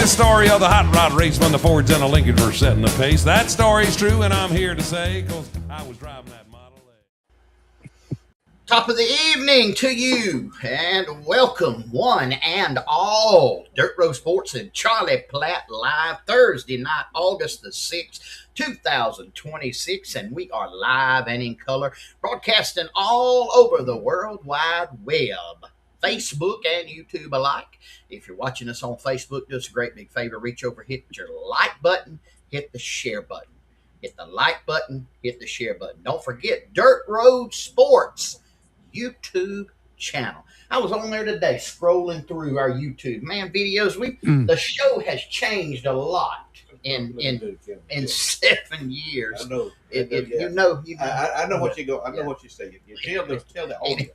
latest story of the hot rod race when the Fords and the Lincolns were setting the pace. That story's true, and I'm here to say, because I was driving that Model A. Top of the evening to you, and welcome one and all. Dirt Road Sports and Charlie Platt live Thursday night, August the 6th, 2026, and we are live and in color, broadcasting all over the World Wide Web, Facebook and YouTube alike. If you're watching us on Facebook, do us a great big favor. Reach over, hit your like button, hit the share button. Hit the like button, hit the share button. Don't forget Dirt Road Sports YouTube channel. I was on there today scrolling through our YouTube videos. The show has changed a lot in 7 years. I know. I know what you go. I know what you say. You tell the audience.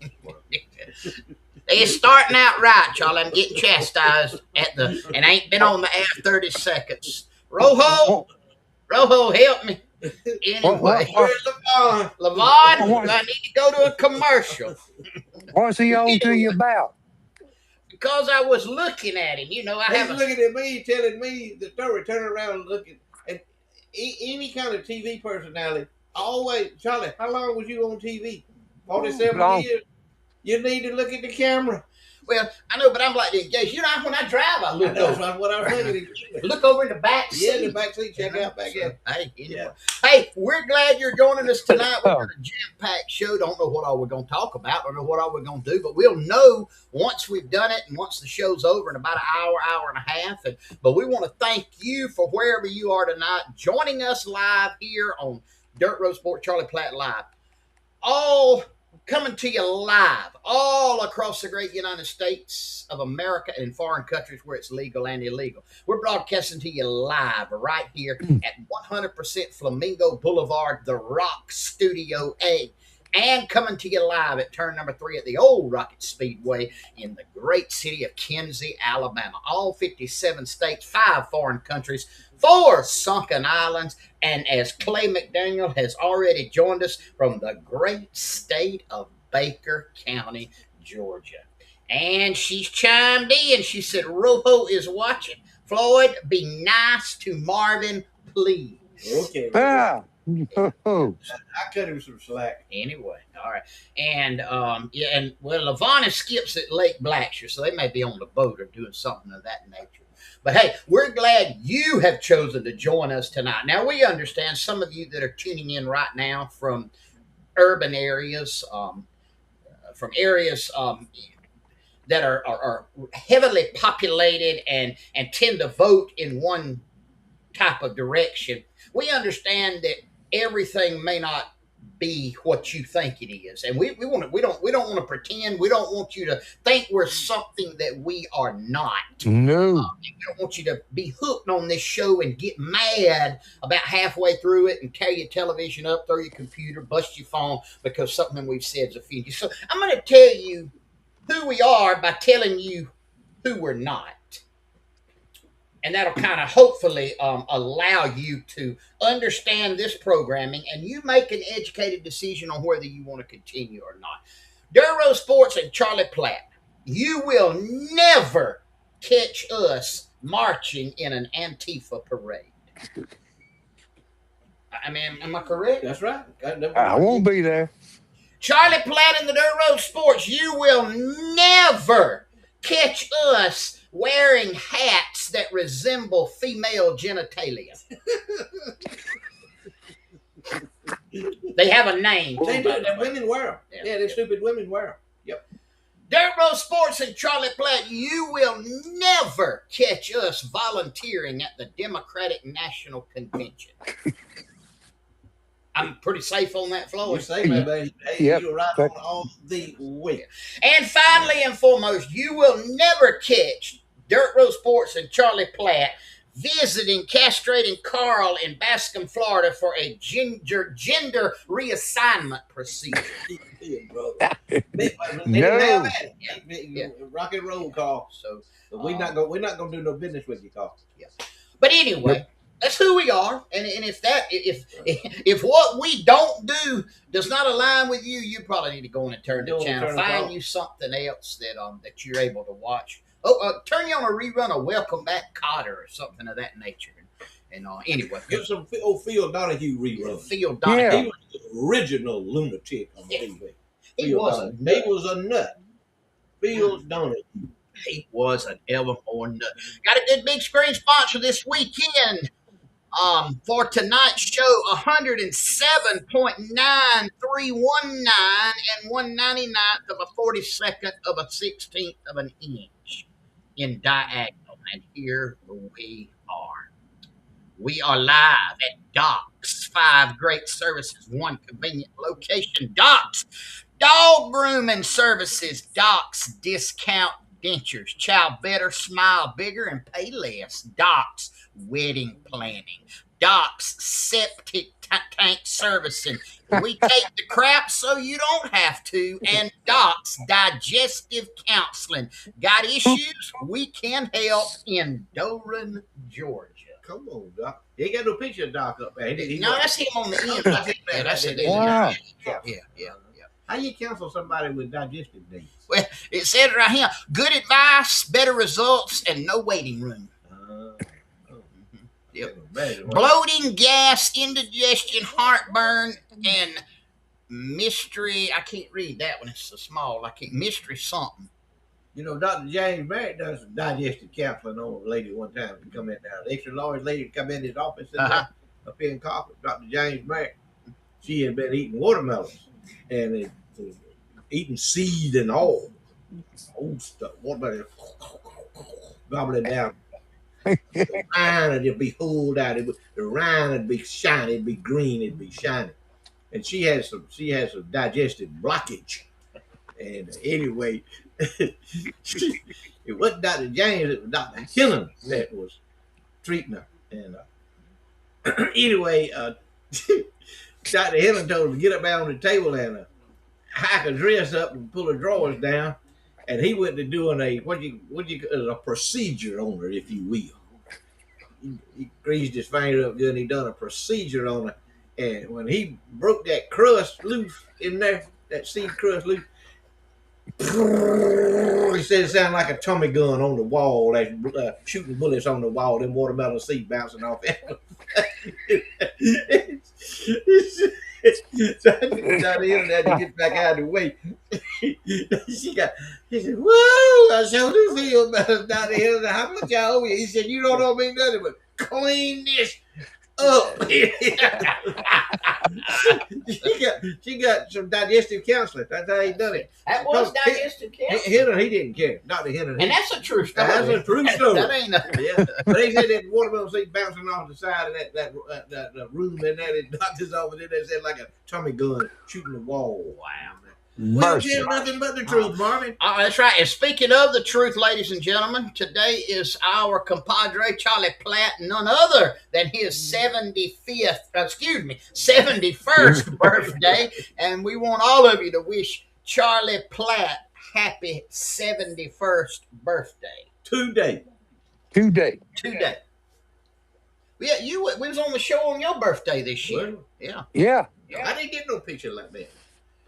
They're starting out right, Charlie. I'm getting chastised and I ain't been on the air 30 seconds. Rojo, help me. Anyway, Where's LeVon? LeVon, I need to go to a commercial. What's he on to you about? Because I was looking at him. You know, He's looking at me, telling me the story, turning around and looking. And any kind of TV personality, always, Charlie, how long was you on TV? 47 years? You need to look at the camera. Well, I know, but I'm like the engaged. You know, when I drive, I look over. That's what I'm thinking. Look over in the back seat. Yeah, the back seat. Check out back in. Hey, anyway. Hey, we're glad you're joining us tonight. We've got a jam-packed show. Don't know what all we're going to talk about. Don't know what all we're going to do, but we'll know once we've done it and once the show's over in about an hour and a half. But we want to thank you for wherever you are tonight, joining us live here on Dirt Road Sport, Charlie Platt Live. All coming to you live all across the great United States of America and in foreign countries where it's legal and illegal. We're broadcasting to you live right here at 100% Flamingo Boulevard, The Rock Studio A. And coming to you live at turn number 3 at the old Rocket Speedway in the great city of Kenzie, Alabama. All 57 states, 5 foreign countries, 4 sunken islands, and as Clay McDaniel has already joined us from the great state of Baker County, Georgia. And she's chimed in. She said, Rojo is watching. Floyd, be nice to Marvin, please. Okay. Ah. I cut him some slack. Anyway, all right. And, LeVon and Skip's at Lake Blackshear, so they may be on the boat or doing something of that nature. But hey, we're glad you have chosen to join us tonight. Now, we understand some of you that are tuning in right now from urban areas, that are heavily populated and tend to vote in one type of direction. We understand that everything may not be what you think it is, and we don't want to pretend. We don't want you to think we're something that we are not. No. We don't want you to be hooked on this show and get mad about halfway through it and tear your television up, throw your computer, bust your phone because something we've said is offended you. So I'm going to tell you who we are by telling you who we're not. And that'll kind of hopefully allow you to understand this programming and you make an educated decision on whether you want to continue or not. Dirt Road Sports and Charlie Platt, you will never catch us marching in an Antifa parade. I mean, am I correct? That's right. I won't be there. Charlie Platt and the Dirt Road Sports, you will never catch us wearing hats that resemble female genitalia. They have a name. They do. The women wear them. Yeah, the stupid women wear them. Yep. Dirt Road Sports and Charlie Platt, you will never catch us volunteering at the Democratic National Convention. I'm pretty safe on that, Floyd. You're safe, baby. Hey, Yep. you're right on the way. And finally and foremost, you will never catch Dirt Road Sports and Charlie Platt visiting castrating Carl in Bascom, Florida for a gender reassignment procedure. No. Yeah. Rock and roll, Carl. So we're not gonna do no business with you, Carl. Yeah. But anyway, that's who we are, and if what we don't do does not align with you, you probably need to go on and turn the channel, find you something else that you're able to watch Turn you on a rerun of Welcome Back, Cotter, or something of that nature. And anyway, Get some old Phil Donahue rerun. Phil Yeah. Donahue. He was the original lunatic on TV. He Phil was a Donahue. nut. He was a nut. Phil Donahue. He was an Evermore nut. Got a good big screen sponsor this weekend. For tonight's show, 107.9319 and 1/99th of a 42nd of a 16th of an inch in diagonal. And here we are. We are live at Doc's. 5 great services, 1 convenient location. Doc's Dog Grooming Services. Doc's Discount Dentures. Chow better, smile bigger, and pay less. Doc's Wedding Planning. Doc's Septic Tank Servicing. We take the crap so you don't have to. And Doc's Digestive Counseling. Got issues? We can help in Doran, Georgia. Come on, Doc. He ain't got no picture of Doc up there. No, that's him on the end. Yeah, that's it. Wow. Yeah. How you counsel somebody with digestive needs? Well, it said it right here. Good advice, better results, and no waiting room. Yep. Bloating, gas, indigestion, heartburn, and mystery. I can't read that one. It's so small. I can't. Mystery something. You know, Dr. James Merritt does some digestive counseling on a lady one time. She come in there. The extra large lady come in his office and up here in Coffee. Dr. James Merritt, she had been eating watermelons and eating seed and all old stuff. Watermelon, gobbling down. The rind would be pulled out. The rind would be shiny. It'd be green. It'd be shiny. And she has some digestive blockage. And anyway, it wasn't Dr. James, it was Dr. Hinnon that was treating her. And anyway, Dr. Hinnon told her to get up there on the table and hike her dress up and pull her drawers down. And he went to doing a procedure on her, if you will. He greased his finger up good and he done a procedure on her. And when he broke that crust loose in there, that seed crust loose, he said it sounded like a Tommy gun on the wall, like shooting bullets on the wall, then watermelon seed bouncing off. So I had to get back out of the way. He said, "Whoa, I sure do feel better down here. How much I owe you?" He said, "You don't owe me nothing but clean this up." she got some digestive counseling. That's how he done it. That was digestive counseling. Hinnon, he didn't care. Dr. Hinnon. And that's a true story. That's a true story. That ain't a... Yeah. But he said that watermelon seed bouncing off the side of that room in there, the doctor's office, they said like a Tommy gun shooting the wall. Wow. Well, tell nothing but the truth, Marvin. That's right. And speaking of the truth, ladies and gentlemen, today is our compadre Charlie Platt, none other than his 71st birthday. And we want all of you to wish Charlie Platt happy 71st birthday. Today. Yeah, we was on the show on your birthday this year. Well, Yeah. I didn't get no picture like that.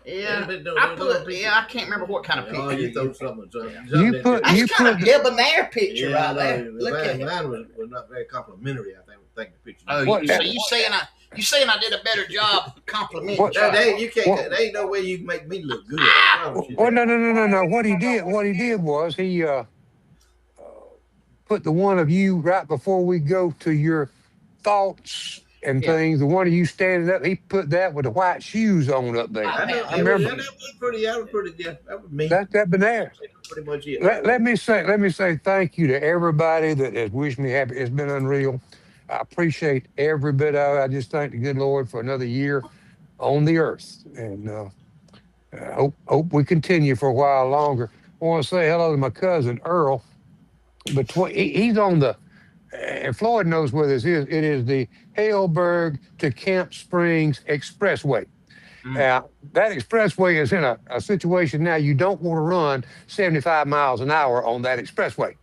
Yeah, I I can't remember what kind of picture. Oh, you throw something. That's kind of debonair picture right there. Look at it. Mine was not very complimentary. I think the picture. Oh, so you saying I did a better job complimenting? What? You can't. There ain't no way you can make me look good. Well, no. What he did was he put the one of you right before we go to your thoughts and things. The one of you standing up, he put that with the white shoes on up there. I remember. That was pretty. That was me. That been there. Pretty much it. Let me say thank you to everybody that has wished me happy. It's been unreal. I appreciate every bit of it. I just thank the good Lord for another year on the earth, and hope we continue for a while longer. I want to say hello to my cousin Earl. He's on the, and Floyd knows where this is. It is the Haleburg to Camp Springs Expressway. Now, that expressway is in a situation now you don't want to run 75 miles an hour on that expressway.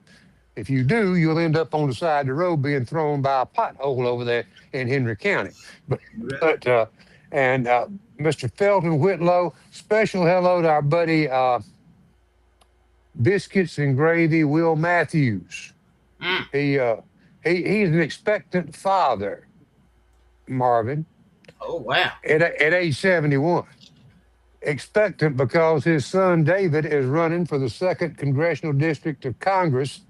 If you do, you'll end up on the side of the road being thrown by a pothole over there in Henry County. Mr. Felton Whitlow, special hello to our buddy Biscuits and Gravy, Will Matthews. Mm. He's an expectant father, Marvin, Oh, wow. at age 71. Expectant because his son David is running for the 2nd Congressional District of Congress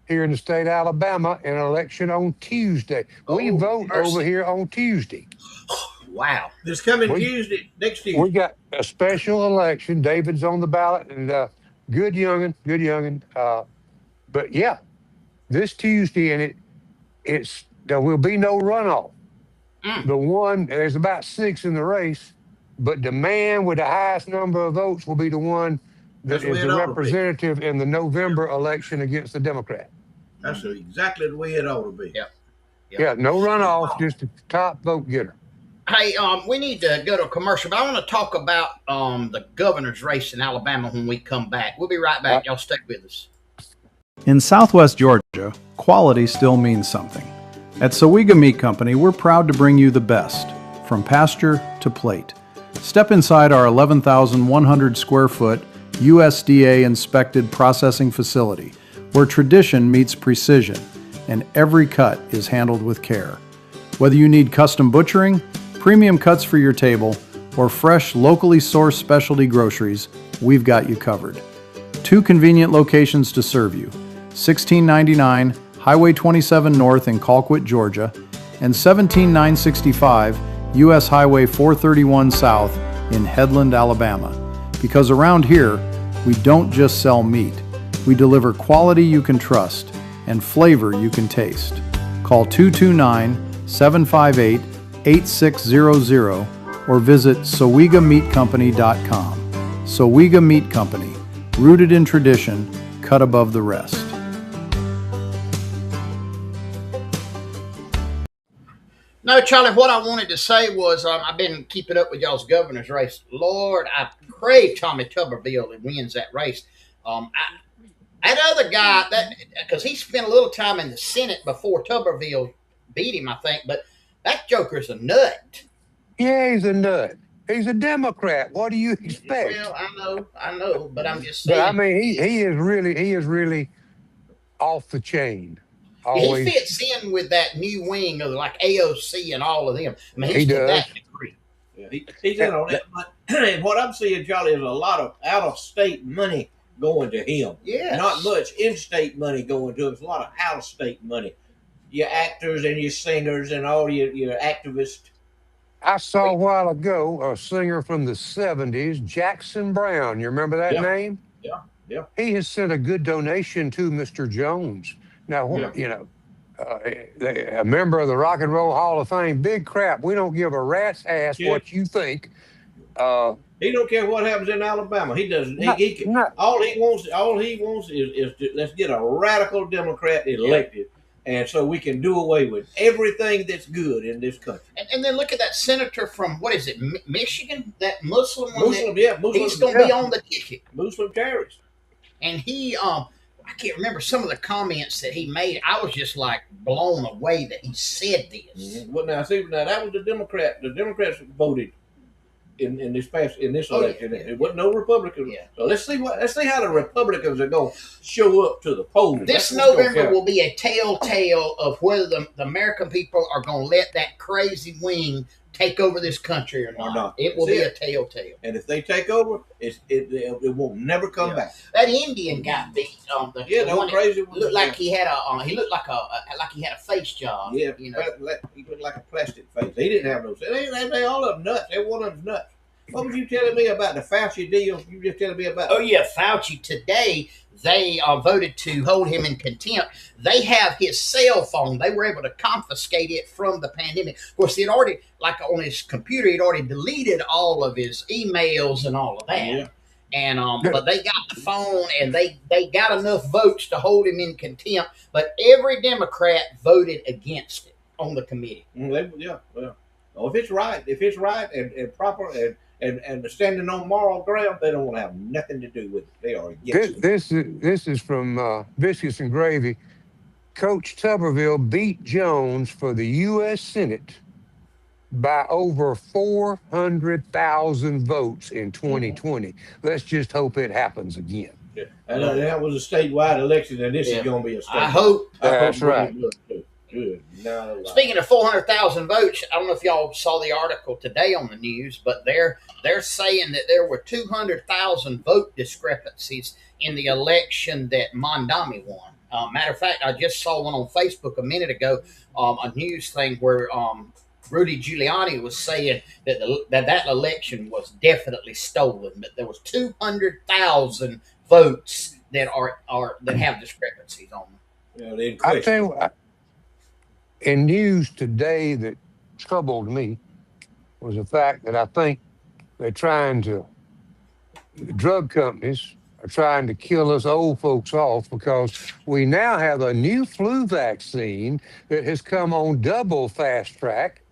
here in the state of Alabama in an election on Tuesday. We Oh, vote over mercy. here on Tuesday. Wow. This coming We Tuesday, next we Tuesday. got a special election. David's on the ballot, and good youngin, good youngin. But yeah, this Tuesday, and there will be no runoff. Mm. There's about 6 in the race, but the man with the highest number of votes will be the one that That's the is way it the ought to be. representative in the November election against the Democrat. That's exactly the way it ought to be. Yep. Yeah, no runoff, just the top vote getter. Hey, we need to go to a commercial, but I want to talk about the governor's race in Alabama when we come back. We'll be right back. Y'all stay with us. In Southwest Georgia, quality still means something. At Sowega Meat Company, we're proud to bring you the best, from pasture to plate. Step inside our 11,100 square foot USDA inspected processing facility, where tradition meets precision, and every cut is handled with care. Whether you need custom butchering, premium cuts for your table, or fresh, locally sourced specialty groceries, we've got you covered. 2 convenient locations to serve you: 1699 Highway 27 North in Colquitt, Georgia, and 17965 US Highway 431 South in Headland, Alabama. Because around here, we don't just sell meat. We deliver quality you can trust and flavor you can taste. Call 229-758-8600 or visit SowegaMeatCompany.com. Sowega Meat Company, rooted in tradition, cut above the rest. No, Charlie, what I wanted to say was I've been keeping up with y'all's governor's race. Lord, I pray Tommy Tuberville wins that race. That other guy, because he spent a little time in the Senate before Tuberville beat him, I think, but that joker's a nut. Yeah, he's a nut. He's a Democrat. What do you expect? Well, I know, but I'm just saying. But I mean, he is really off the chain. He fits in with that new wing of like AOC and all of them. I mean, he's to that degree. Yeah, he's in on that. But and what I'm seeing, Charlie, is a lot of out-of-state money going to him. Yeah, not much in-state money going to him. It's a lot of out-of-state money. Your actors and your singers and all your activists. I saw a while ago a singer from the 70s, Jackson Brown. You remember that name? Yeah. He has sent a good donation to Mr. Jones. Now, a member of the Rock and Roll Hall of Fame, big crap. We don't give a rat's ass what you think. He don't care what happens in Alabama. He doesn't. All he wants is to, let's get a radical Democrat elected, and so we can do away with everything that's good in this country. And then look at that senator from what is it, Michigan? That Muslim one. Muslim. He's going to be on the ticket. Muslim terrorist. And he, I can't remember some of the comments that he made. I was just like blown away that he said this. Mm-hmm. Well, now that was the Democrat. The Democrats voted in this election. It wasn't no Republicans. Yeah. So let's see how the Republicans are going to show up to the polls. This November will be a telltale of whether the American people are going to let that crazy wing take over this country or not. It will be a telltale. And if they take over, it will never come back. That Indian guy beat the crazy one. Looked like he had he looked like he had a face job. Yeah, he looked like a plastic face. He didn't have no. They all of them nuts. Every one of them nuts. What was you telling me about the Fauci deal? You just telling me about. Oh yeah, Fauci today. They voted to hold him in contempt. They have his cell phone. They were able to confiscate it from the pandemic. Of course, he had already, like on his computer, he'd already deleted all of his emails and all of that. Yeah. And but they got the phone, and they got enough votes to hold him in contempt. But every Democrat voted against it on the committee. Well, if it's right and proper and standing on moral ground, they don't want to have nothing to do with it. They are against it. This is from Biscuits and Gravy. Coach Tuberville beat Jones for the U.S. Senate by over 400,000 votes in 2020. Let's just hope it happens again. And that was a statewide election, and this is going to be a statewide. I hope. That's right. Good. No, Speaking of 400,000 votes, I don't know if y'all saw the article today on the news, but they're saying that there were 200,000 vote discrepancies in the election that Mondami won. Matter of fact, I just saw one on Facebook a minute ago, a news thing where Rudy Giuliani was saying that that election was definitely stolen, but there was 200,000 votes that have discrepancies on them. Yeah, I tell you what, in news today that troubled me was the fact that I think the drug companies are trying to kill us old folks off because we now have a new flu vaccine that has come on double fast track,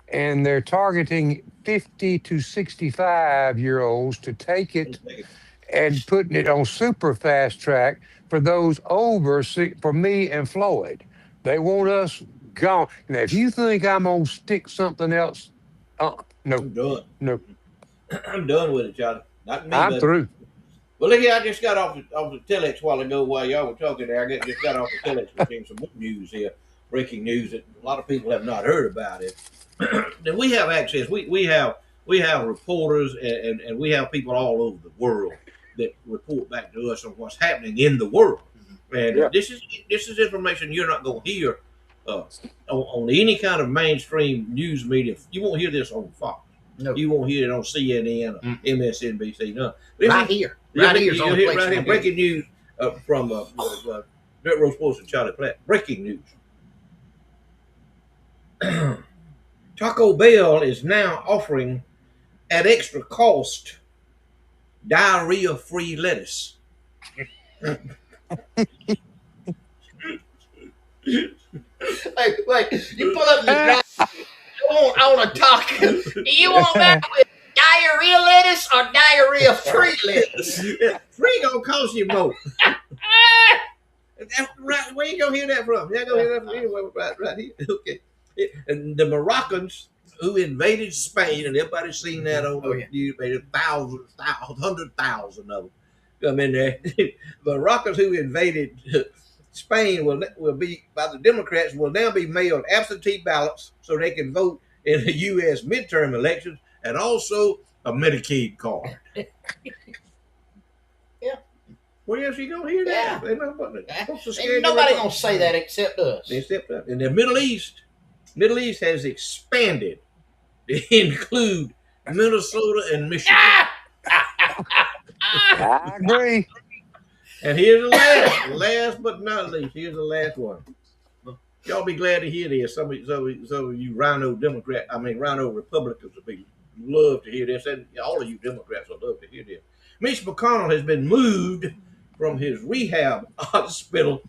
and they're targeting 50 to 65-year-olds to take it and putting it on super fast track for those over, for me and Floyd. They want us gone. Now, if you think I'm going to stick something else, no. I'm done. No. I'm done with it, Charlie. Not me, I'm through. Well, look here, I just got off the telex a while ago while y'all were talking there. I just got off the telex with some news here, breaking news that a lot of people have not heard about it. And we have access. We have reporters and we have people all over the world that report back to us on what's happening in the world. And this is information you're not going to hear on any kind of mainstream news media. You won't hear this on Fox. No. You won't hear it on CNN or MSNBC. No. Right here. Right here. Breaking news from Dirt Road Sports and Charlie Platt. Breaking news. Taco Bell is now offering, at extra cost, diarrhea-free lettuce. Wait, you pull up the I want to talk. Do you want that with diarrhea lettuce or diarrhea-free lettuce? Free gonna cost you more. Right, where you gonna hear that from? You gonna hear that from anywhere right here. Okay. And the Moroccans who invaded Spain, and everybody's seen that on the news, 100,000 of them come in there. The Moroccans who invaded Spain will be, by the Democrats, will now be mailed absentee ballots so they can vote in the U.S. midterm elections, and also a Medicaid card. Yeah. Where else you gonna hear that? Ain't nobody gonna say that except us. Except us. And the Middle East has expanded to include Minnesota and Michigan. I agree. And here's the last but not least. Here's the last one. Y'all be glad to hear this. Some of you Rhino Republicans will love to hear this, and all of you Democrats will love to hear this. Mitch McConnell has been moved from his rehab hospital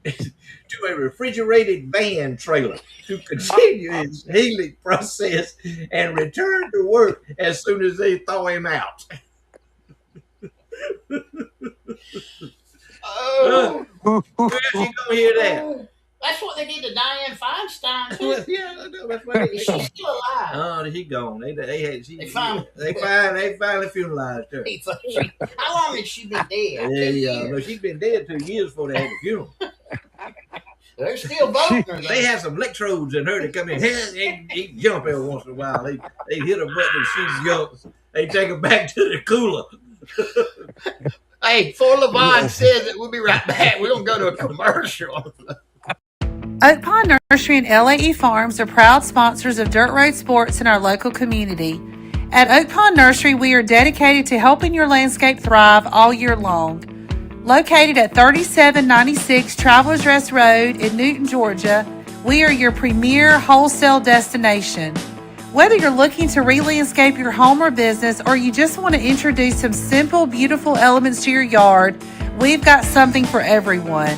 to a refrigerated van trailer to continue his healing process and return to work as soon as they thaw him out. Oh, where else you gonna hear that? That's what they did to Dianne Feinstein too. Yeah, I know. That's what Is she still alive? Oh, she's gone. They finally funeralized her. How long has she been dead? No, she's been dead 2 years before they had the funeral. They're still voting her. They have some electrodes in her to come in. He jump every once in a while. They hit a button and she jumps. They take her back to the cooler. Hey, before LeVon says it, we'll be right back. We're going to go to a commercial. Oak Pond Nursery and LAE Farms are proud sponsors of Dirt Road Sports in our local community. At Oak Pond Nursery, we are dedicated to helping your landscape thrive all year long. Located at 3796 Travelers Rest Road in Newton, Georgia, we are your premier wholesale destination. Whether you're looking to re-landscape your home or business, or you just want to introduce some simple, beautiful elements to your yard, we've got something for everyone.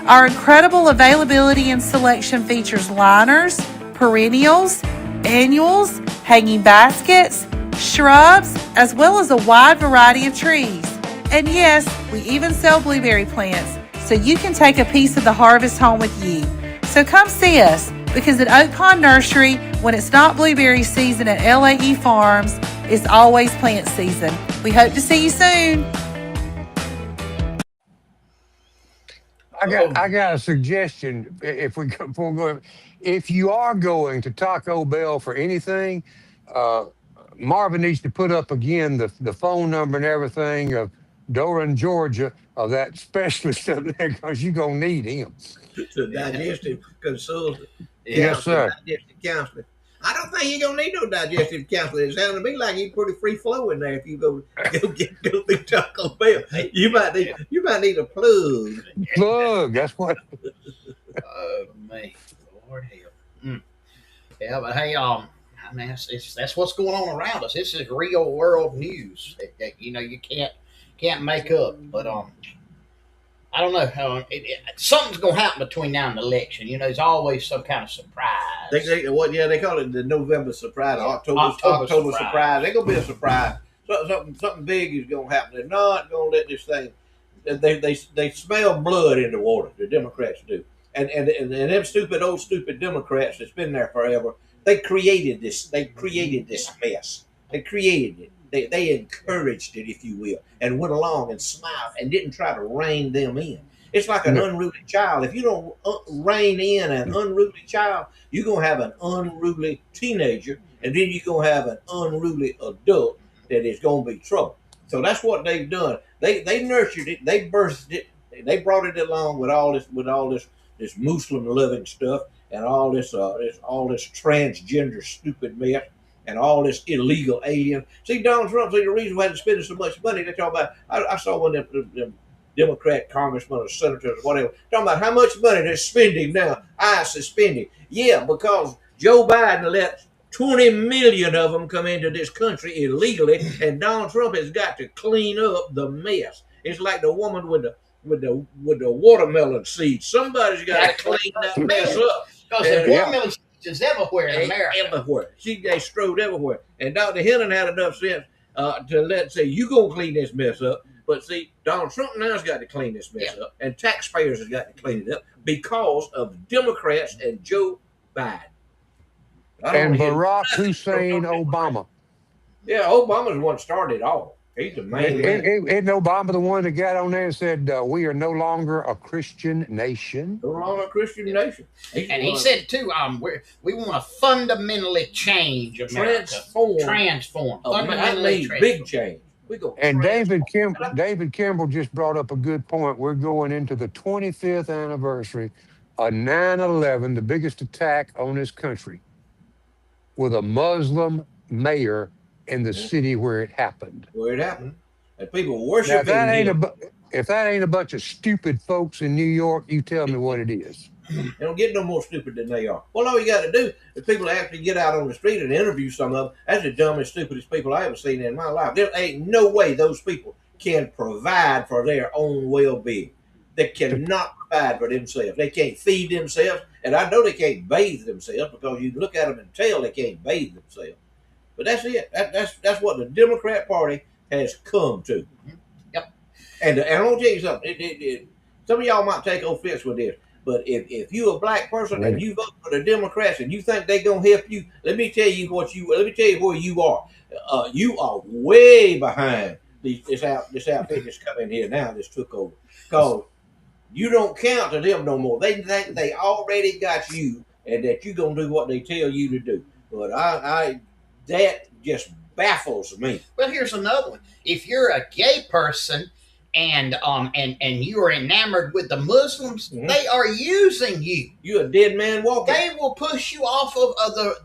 Our incredible availability and selection features liners, perennials, annuals, hanging baskets, shrubs, as well as a wide variety of trees. And yes, we even sell blueberry plants, so you can take a piece of the harvest home with you. So come see us, because at Oak Pond Nursery, when it's not blueberry season at LAE Farms, it's always plant season. We hope to see you soon. I got a suggestion. If we go, before we go, if you are going to Taco Bell for anything, uh, Marvin needs to put up again the phone number and everything of Doran, Georgia, of that specialist up there, because you're gonna need him. To digestive consultant. Yes, sir. Digestive counselor. I don't think you're gonna need no digestive counselor. It sounded to me like he's pretty free flowing there. If you go through Taco Bell, you might need a plug. Plug. That's what. Oh man, Lord help. Yeah, but hey, I mean, that's what's going on around us. This is real world news that you can't make up. But I don't know. Something's gonna happen between now and the election. There's always some kind of surprise. They call it the November surprise, October surprise. They're gonna be a surprise. Something big is gonna happen. They're not gonna let this thing. They smell blood in the water. The Democrats do, and them stupid Democrats that's been there forever. They created this. They created this mess. They created it. They encouraged it, if you will, and went along and smiled and didn't try to rein them in. It's like an unruly child. If you don't rein in an unruly child, you're going to have an unruly teenager, and then you're going to have an unruly adult that is going to be trouble. So that's what they've done. They nurtured it. They birthed it. They brought it along with all this Muslim loving stuff and all this transgender stupid mess. And all this illegal alien. See, Donald Trump, the reason why they're spending so much money, they talk about, I saw one of them Democrat congressmen or senators or whatever, talking about how much money they're spending now. ICE is spending. Yeah, because Joe Biden let 20 million of them come into this country illegally, and Donald Trump has got to clean up the mess. It's like the woman with the watermelon seeds. Somebody's got to clean that mess up. Because the watermelon is everywhere in America. Everywhere. They strode everywhere. And Dr. Hennon had enough sense to say, you going to clean this mess up. But see, Donald Trump now's got to clean this mess up. And taxpayers have got to clean it up because of Democrats and Joe Biden. And Barack Hussein Obama. Yeah, Obama's the one started it all. He's the main man. Isn't Obama the one that got on there and said, we are no longer a Christian nation? No longer a Christian nation. And he said, too, we want to fundamentally change America. Transform. Fundamentally big change. And David Kimball just brought up a good point. We're going into the 25th anniversary of 9/11, the biggest attack on this country, with a Muslim mayor in the city where it happened. And people worshiping him. If that ain't a bunch of stupid folks in New York, you tell me what it is. They don't get no more stupid than they are. Well, all you got to do is people actually get out on the street and interview some of them. That's the dumbest, stupidest people I ever seen in my life. There ain't no way those people can provide for their own well-being. They cannot provide for themselves. They can't feed themselves. And I know they can't bathe themselves because you can look at them and tell they can't bathe themselves. But that's it. That's what the Democrat Party has come to. Yep. And I'm going to tell you something. Some of y'all might take offense with this. But if you're a black person and you vote for the Democrats and you think they're gonna help you, let me tell you where you are. You are way behind this outfit that's coming here now. This took over because you don't count to them no more. They think they already got you and that you're gonna do what they tell you to do. But that just baffles me. Well, here's another one. If you're a gay person and you are enamored with the Muslims, they are using you. You're a dead man walking. They will push you off of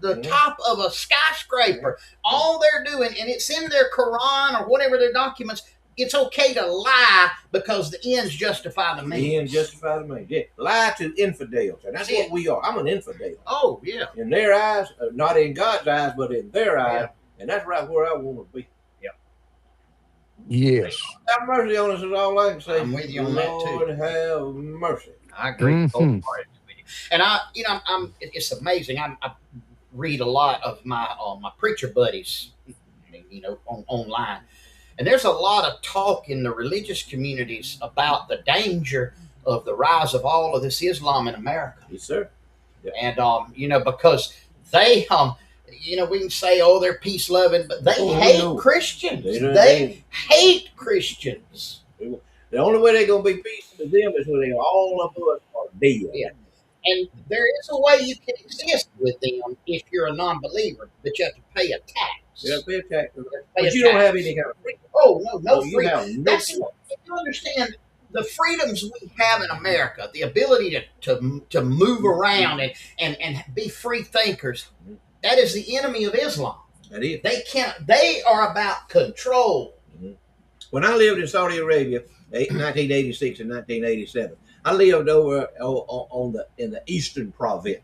the top of a skyscraper. All they're doing, and it's in their Quran or whatever their documents, it's okay to lie because the ends justify the means. The ends justify the means. Yeah. Lie to infidels. And that's what we are. I'm an infidel. Oh, yeah. In their eyes, not in God's eyes, but in their eyes. And that's right where I want to be. Yes. Have mercy on us is all I can say. I'm with you on that too. Lord have mercy. I agree. And it's amazing. I read a lot of my preacher buddies, online, and there's a lot of talk in the religious communities about the danger of the rise of all of this Islam in America. Yes, sir. Yeah. And because they we can say, they're peace loving, but they hate Christians. They hate Christians. The only way they're going to be peaceful to them is when they all of us are dead. Yeah. And there is a way you can exist with them if you're a non-believer, but you have to pay a tax. You have to pay a tax. Pay But a you don't tax. have any kind of freedom. Oh no You freedom. have no That's freedom. if you understand the freedoms we have in America, the ability to move around and be free thinkers. That is the enemy of Islam. That is. They are about control. When I lived in Saudi Arabia, 1986 and 1987, I lived over in the eastern province.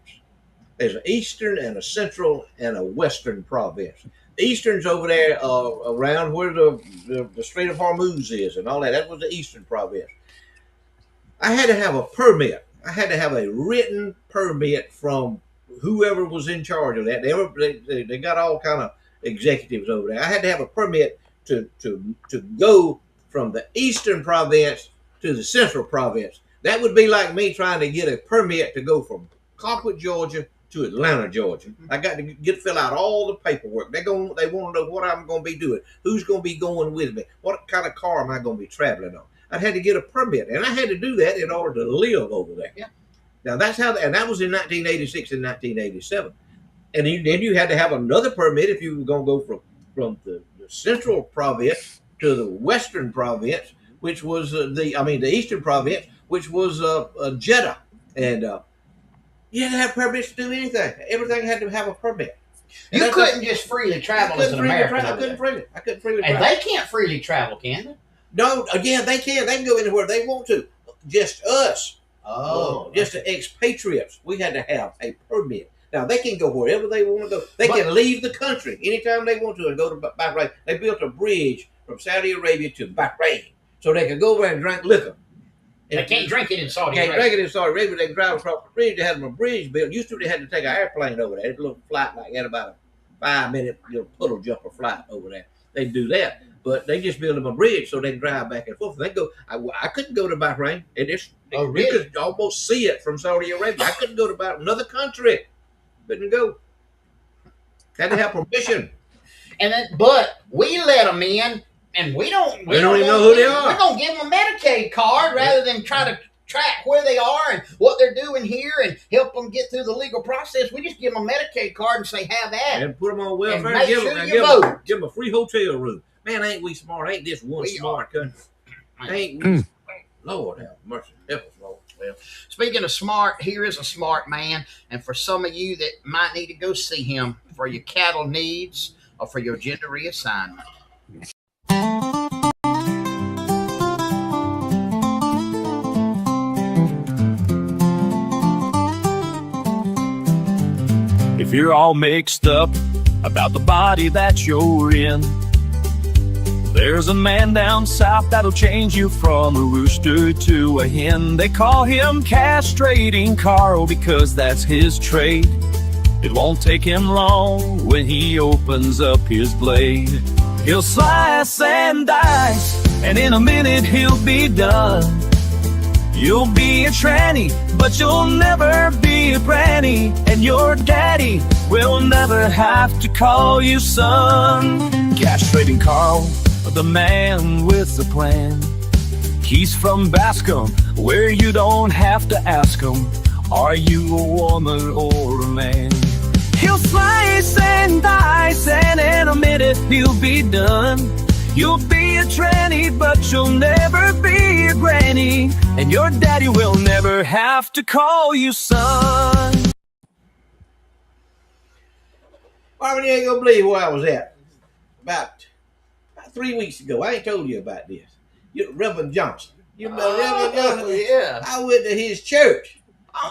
There's an eastern and a central and a western province. The eastern's over there around where the Strait of Hormuz is and all that. That was the eastern province. I had to have a permit. I had to have a written permit from whoever was in charge of that. They got all kind of executives over there. I had to have a permit to go from the eastern province to the central province. That would be like me trying to get a permit to go from Colquitt, Georgia to Atlanta, Georgia. I got to fill out all the paperwork. They want to know what I'm going to be doing, who's going to be going with me, what kind of car am I going to be traveling on. I had to get a permit, and I had to do that in order to live over there. Yeah. Now that's how, and that was in 1986 and 1987. And then you had to have another permit if you were going to go from the central province to the western province, which was the eastern province, which was Jeddah, and you had to have permits to do anything. Everything had to have a permit. And You couldn't just freely travel as an American. I couldn't freely And travel. they can't freely travel, can they? No, again, they can. They can go anywhere they want to. Just us. Oh, Just the expatriates. We had to have a permit. Now, they can go wherever they want to go. They can leave the country anytime they want to and go to Bahrain. They built a bridge from Saudi Arabia to Bahrain so they could go over and drink liquor. they can't drink it in Saudi Can't Arabia. drink it in Saudi Arabia. They can drive across the bridge. They had them a bridge built. Used to, they had to take an airplane over there. It's a little flight like that, about a 5-minute puddle jumper flight over there. They do that. But they just built them a bridge so they can drive back and forth. They go. I couldn't go to Bahrain. Oh, really? You could almost see it from Saudi Arabia. I couldn't go to another country. Couldn't go. Had to have permission. But we let them in, and we don't even know who they are. We're gonna give them a Medicaid card rather than try to track where they are and what they're doing here and help them get through the legal process. We just give them a Medicaid card and say, "Have at it." And put them on welfare. And make give sure them, you give vote. them, give them a free hotel room. Man, ain't we smart? Ain't this one We smart country? Ain't we smart? Lord have mercy. Help us, Lord. Well, Speaking of smart, here is a smart man, and for some of you that might need to go see him for your cattle needs or for your gender reassignment. If you're all mixed up about the body that you're in, there's a man down south that'll change you from a rooster to a hen. They call him Castrating Carl because that's his trade. It won't take him long when he opens up his blade. He'll slice and dice, and in a minute he'll be done. You'll be a tranny, but you'll never be a granny, and your daddy will never have to call you son. Castrating Carl, the man with the plan. He's from Bascom, where you don't have to ask him, are you a woman or a man? He'll slice and dice, and in a minute he'll be done. You'll be a tranny, but you'll never be a granny, and your daddy will never have to call you son. Marvin, you ain't gonna believe where I was at. About 3 weeks ago. I ain't told you about this. Reverend Johnson. You know Reverend Johnson? Yeah. I went to his church.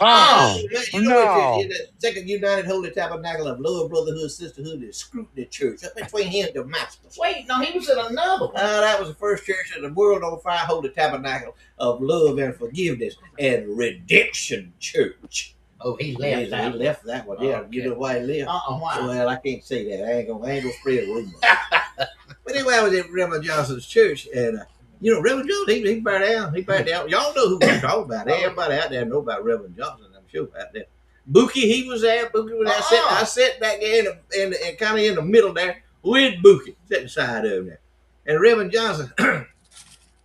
Oh, You know, no. in the Second United Holy Tabernacle of Lower Brotherhood Sisterhood is Scrutiny Church up between here and Damascus. Wait, no, he was in another one. That was the first church in the World on Fire Holy Tabernacle of Love and Forgiveness and Redemption Church. Oh, he left that. He left that one. Yeah, Okay. you know why he left? Why? Well, I can't say that. I ain't gonna spread a rumor. But anyway, I was at Reverend Johnson's church, and Reverend Johnson, he burned down. He burned down. Y'all know who we're talking about. Everybody out there know about Reverend Johnson, I'm sure, out there. Bookie, he was there. Bookie was there. I sat back there in kind of in the middle there with Bookie, sitting side of him there. And Reverend Johnson,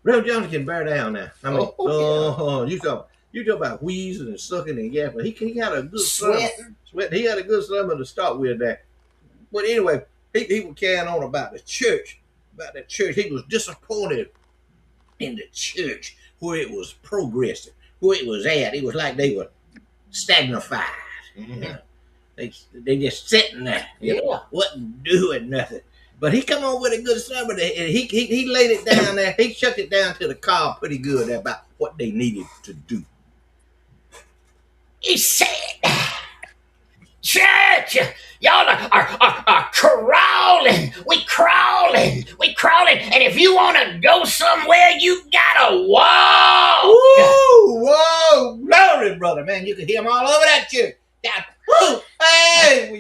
Reverend Johnson can bear down now. I mean, Yeah. you talk about wheezing and sucking and yapping. He got a good Sweating. sweat. He got a good stomach to start with there. But anyway, he was carrying on about the church. About the church. He was disappointed in the church where it was progressing, where it was at. It was like they were stagnified. Mm-hmm. You know? They just sitting there. You know, Yeah. wasn't doing nothing. But he come on with a good sermon, and he laid it down there. He shut it down to the car pretty good about what they needed to do. He said, church, y'all are crawling. We crawling. And if you want to go somewhere, you gotta walk. Whoa, glory, brother, man. You can hear them all over that church. That, woo, hey,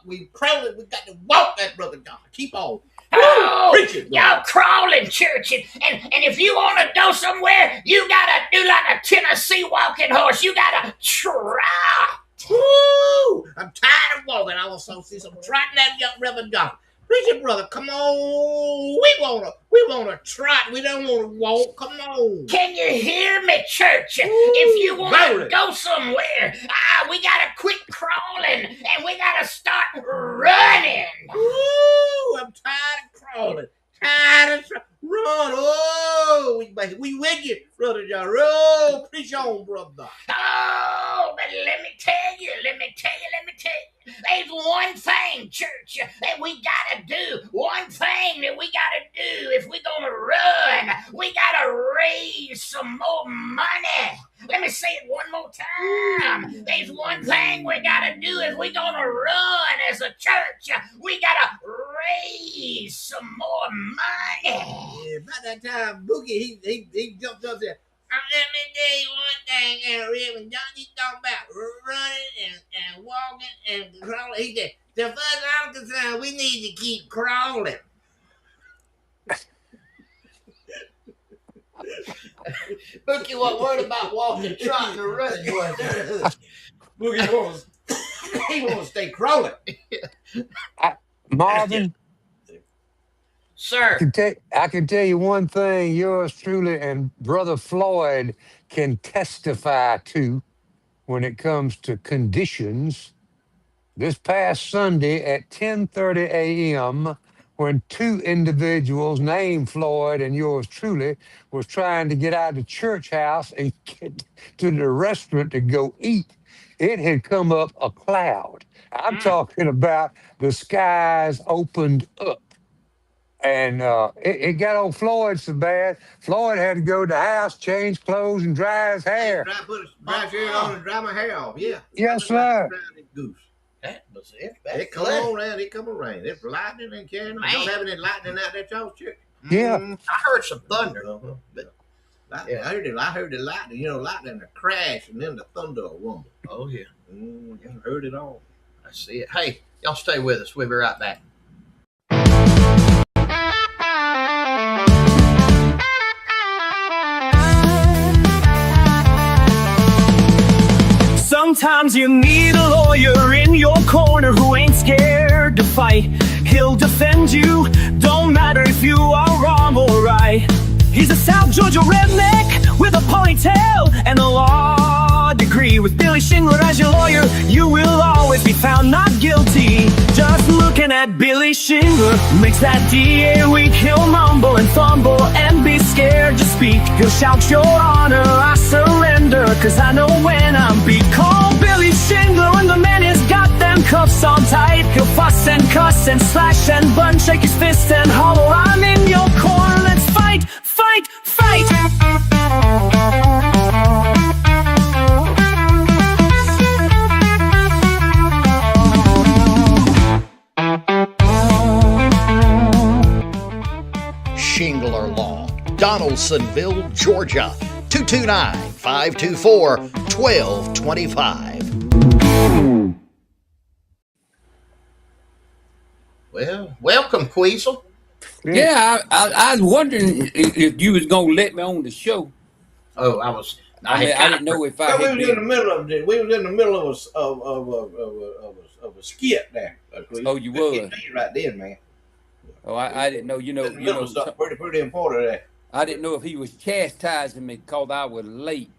we crawling. We got to walk that, brother John. Keep on. Oh, preaching, y'all crawling, church, and if you want to go somewhere, you gotta do like a Tennessee walking horse. You gotta trot. Woo! I'm tired of walking. I want to see some trotting that young Reverend Johnson. Preacher brother, come on. We wanna trot. We don't wanna walk. Come on. Can you hear me, church? If you want to go somewhere, we gotta quit crawling and we gotta start running. Woo! I'm tired of crawling. Run. Oh, we with you, brother John. Oh, preach on, brother. Oh, but let me tell you. There's one thing, church, that we gotta do. One thing that we gotta do if we're gonna run. We gotta raise some more money. Let me say it one more time. There's one thing we gotta do if we're gonna run as a church. We gotta raise some more money. Yeah, about that time, Boogie, he jumped up there. Let me tell you one thing, Reverend John, you talking about running and walking and crawling. He said, the first I'm concerned, we need to keep crawling. Bookie wasn't worried about walking, trotting, or running, was he? Boogie he wants to stay crawling. Marvin, Sir. I can tell you one thing. Yours truly and Brother Floyd can testify to when it comes to conditions. This past Sunday at 10:30 a.m., when two individuals named Floyd and yours truly was trying to get out of the church house and get to the restaurant to go eat, it had come up a cloud. I'm talking about the skies opened up. And it got on Floyd so bad, Floyd had to go to the house, change clothes, and dry his hair. Put a dry shirt on and dry my hair off. Yeah. Yes, sir. Goose. That was it. It come on around. It come around. It's lightning and carrying. Don't have any lightning out there, y'all church. Yeah. I heard some thunder. But lightning, I heard the lightning. You know, lightning, the crash, and then the thunder will rumble. Oh, yeah. I heard it all. I see it. Hey, y'all stay with us. We'll be right back. Sometimes you need a lawyer in your corner who ain't scared to fight. He'll defend you, don't matter if you are wrong or right. He's a South Georgia redneck with a ponytail and a law degree. With Billy Shingler as your lawyer, you will always be found not guilty. Just looking at Billy Shingler makes that DA weak. He'll mumble and fumble and be scared to speak. He'll shout, "Your Honor, I surrender, 'cause I know when I'm beat." Call Billy Shingler when the man has got them cuffs on tight. He'll fuss and cuss and slash and bun, shake his fist and holler, "I'm in your corner, let's fight, fight, fight." Shingler Law, Donaldsonville, Georgia, 229-524-1225. Well, welcome, Queasel. Yeah, I was wondering if you was gonna let me on the show. Oh, I didn't know if I we had was in the middle of it. We was in the middle of a skit there. Oh, you was? Right then, man. Oh, I didn't know. You know, Pretty important there. I didn't know if he was chastising me because I was late.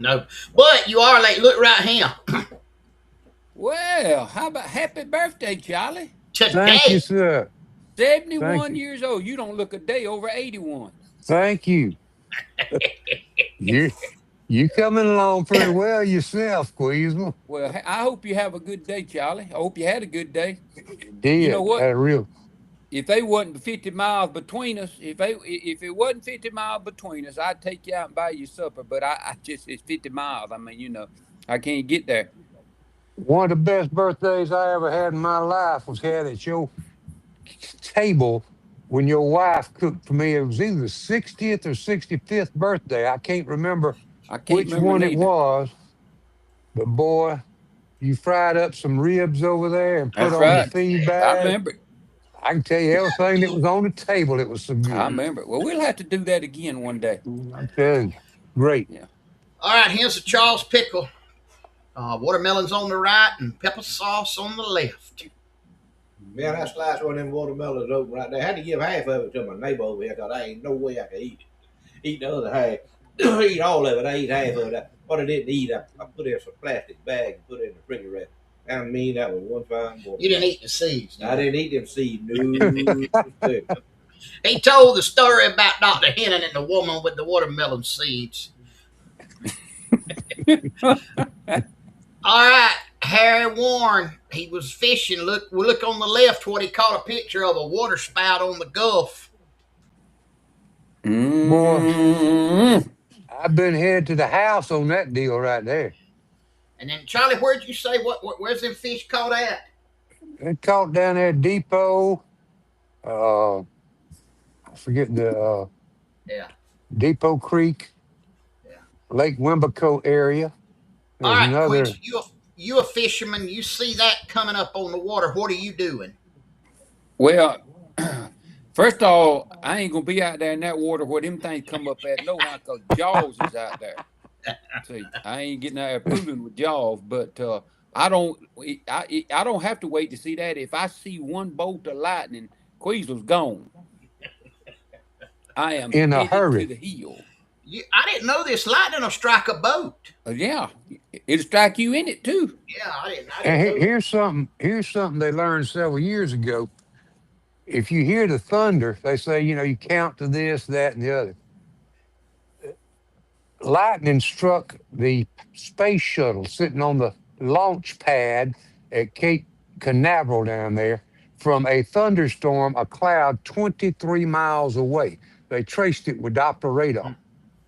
No, but you are late. Look right here. Well, how about happy birthday, Charlie? Thank you, Today. sir. Thank 71 you. years old. You don't look a day over 81. Thank you. You you coming along pretty well yourself, Queasel. Well, I hope you have a good day, Charlie. I hope you had a good day. You know Did. what? Had a real If they wasn't 50 miles between us, if it wasn't 50 miles between us, I'd take you out and buy you supper. But I just it's 50 miles. I mean, I can't get there. one of the best birthdays I ever had in my life was had at your table when your wife cooked for me. It was either the 60th or 65th birthday. I can't remember I can't which remember one it neither. was, but boy, you fried up some ribs over there and put That's on the right. I feedback. remember it. I can tell you everything that was on the table. It was so I good. remember it. Well, we'll have to do that again one day. I tell you, great. Yeah. All right, here's a Charles pickle. Watermelons on the right and pepper sauce on the left. Man, I sliced one of them watermelons open right there. I had to give half of it to my neighbor over here because I ain't no way I could eat it. Eat the other half. Eat all of it. I eat half of it. What I didn't eat, I put it in some plastic bag and put it in the refrigerator. I mean, that was one fine boy. You didn't eat the seeds. I didn't eat them seeds. No. He told the story about Dr. Hennon and the woman with the watermelon seeds. All right, Harry Warren. He was fishing. Look on the left what he caught a picture of a water spout on the Gulf. Boy, Mm. I've been headed to the house on that deal right there. And then Charlie, where'd you say where's them fish caught at? They caught down there at Depot. I forget the Yeah. Depot Creek, Yeah. Lake Wimbico area. All There's right, another. Quincy, you a fisherman. You see that coming up on the water. What are you doing? Well, first of all, I ain't gonna be out there in that water where them things come up at no how, cause Jaws is out there. See, I ain't getting out there fooling with Jaws, but I don't have to wait to see that. If I see one bolt of lightning, Queasel's gone. I am In a headed to hurry. the hill. I didn't know this lightning will strike a boat. Yeah, it'll strike you in it too. Yeah, I didn't And know. here's something. Here's something they learned several years ago. If you hear the thunder, they say you count to this, that, and the other. Lightning struck the space shuttle sitting on the launch pad at Cape Canaveral down there from a thunderstorm, a cloud 23 miles away. They traced it with Doppler radar.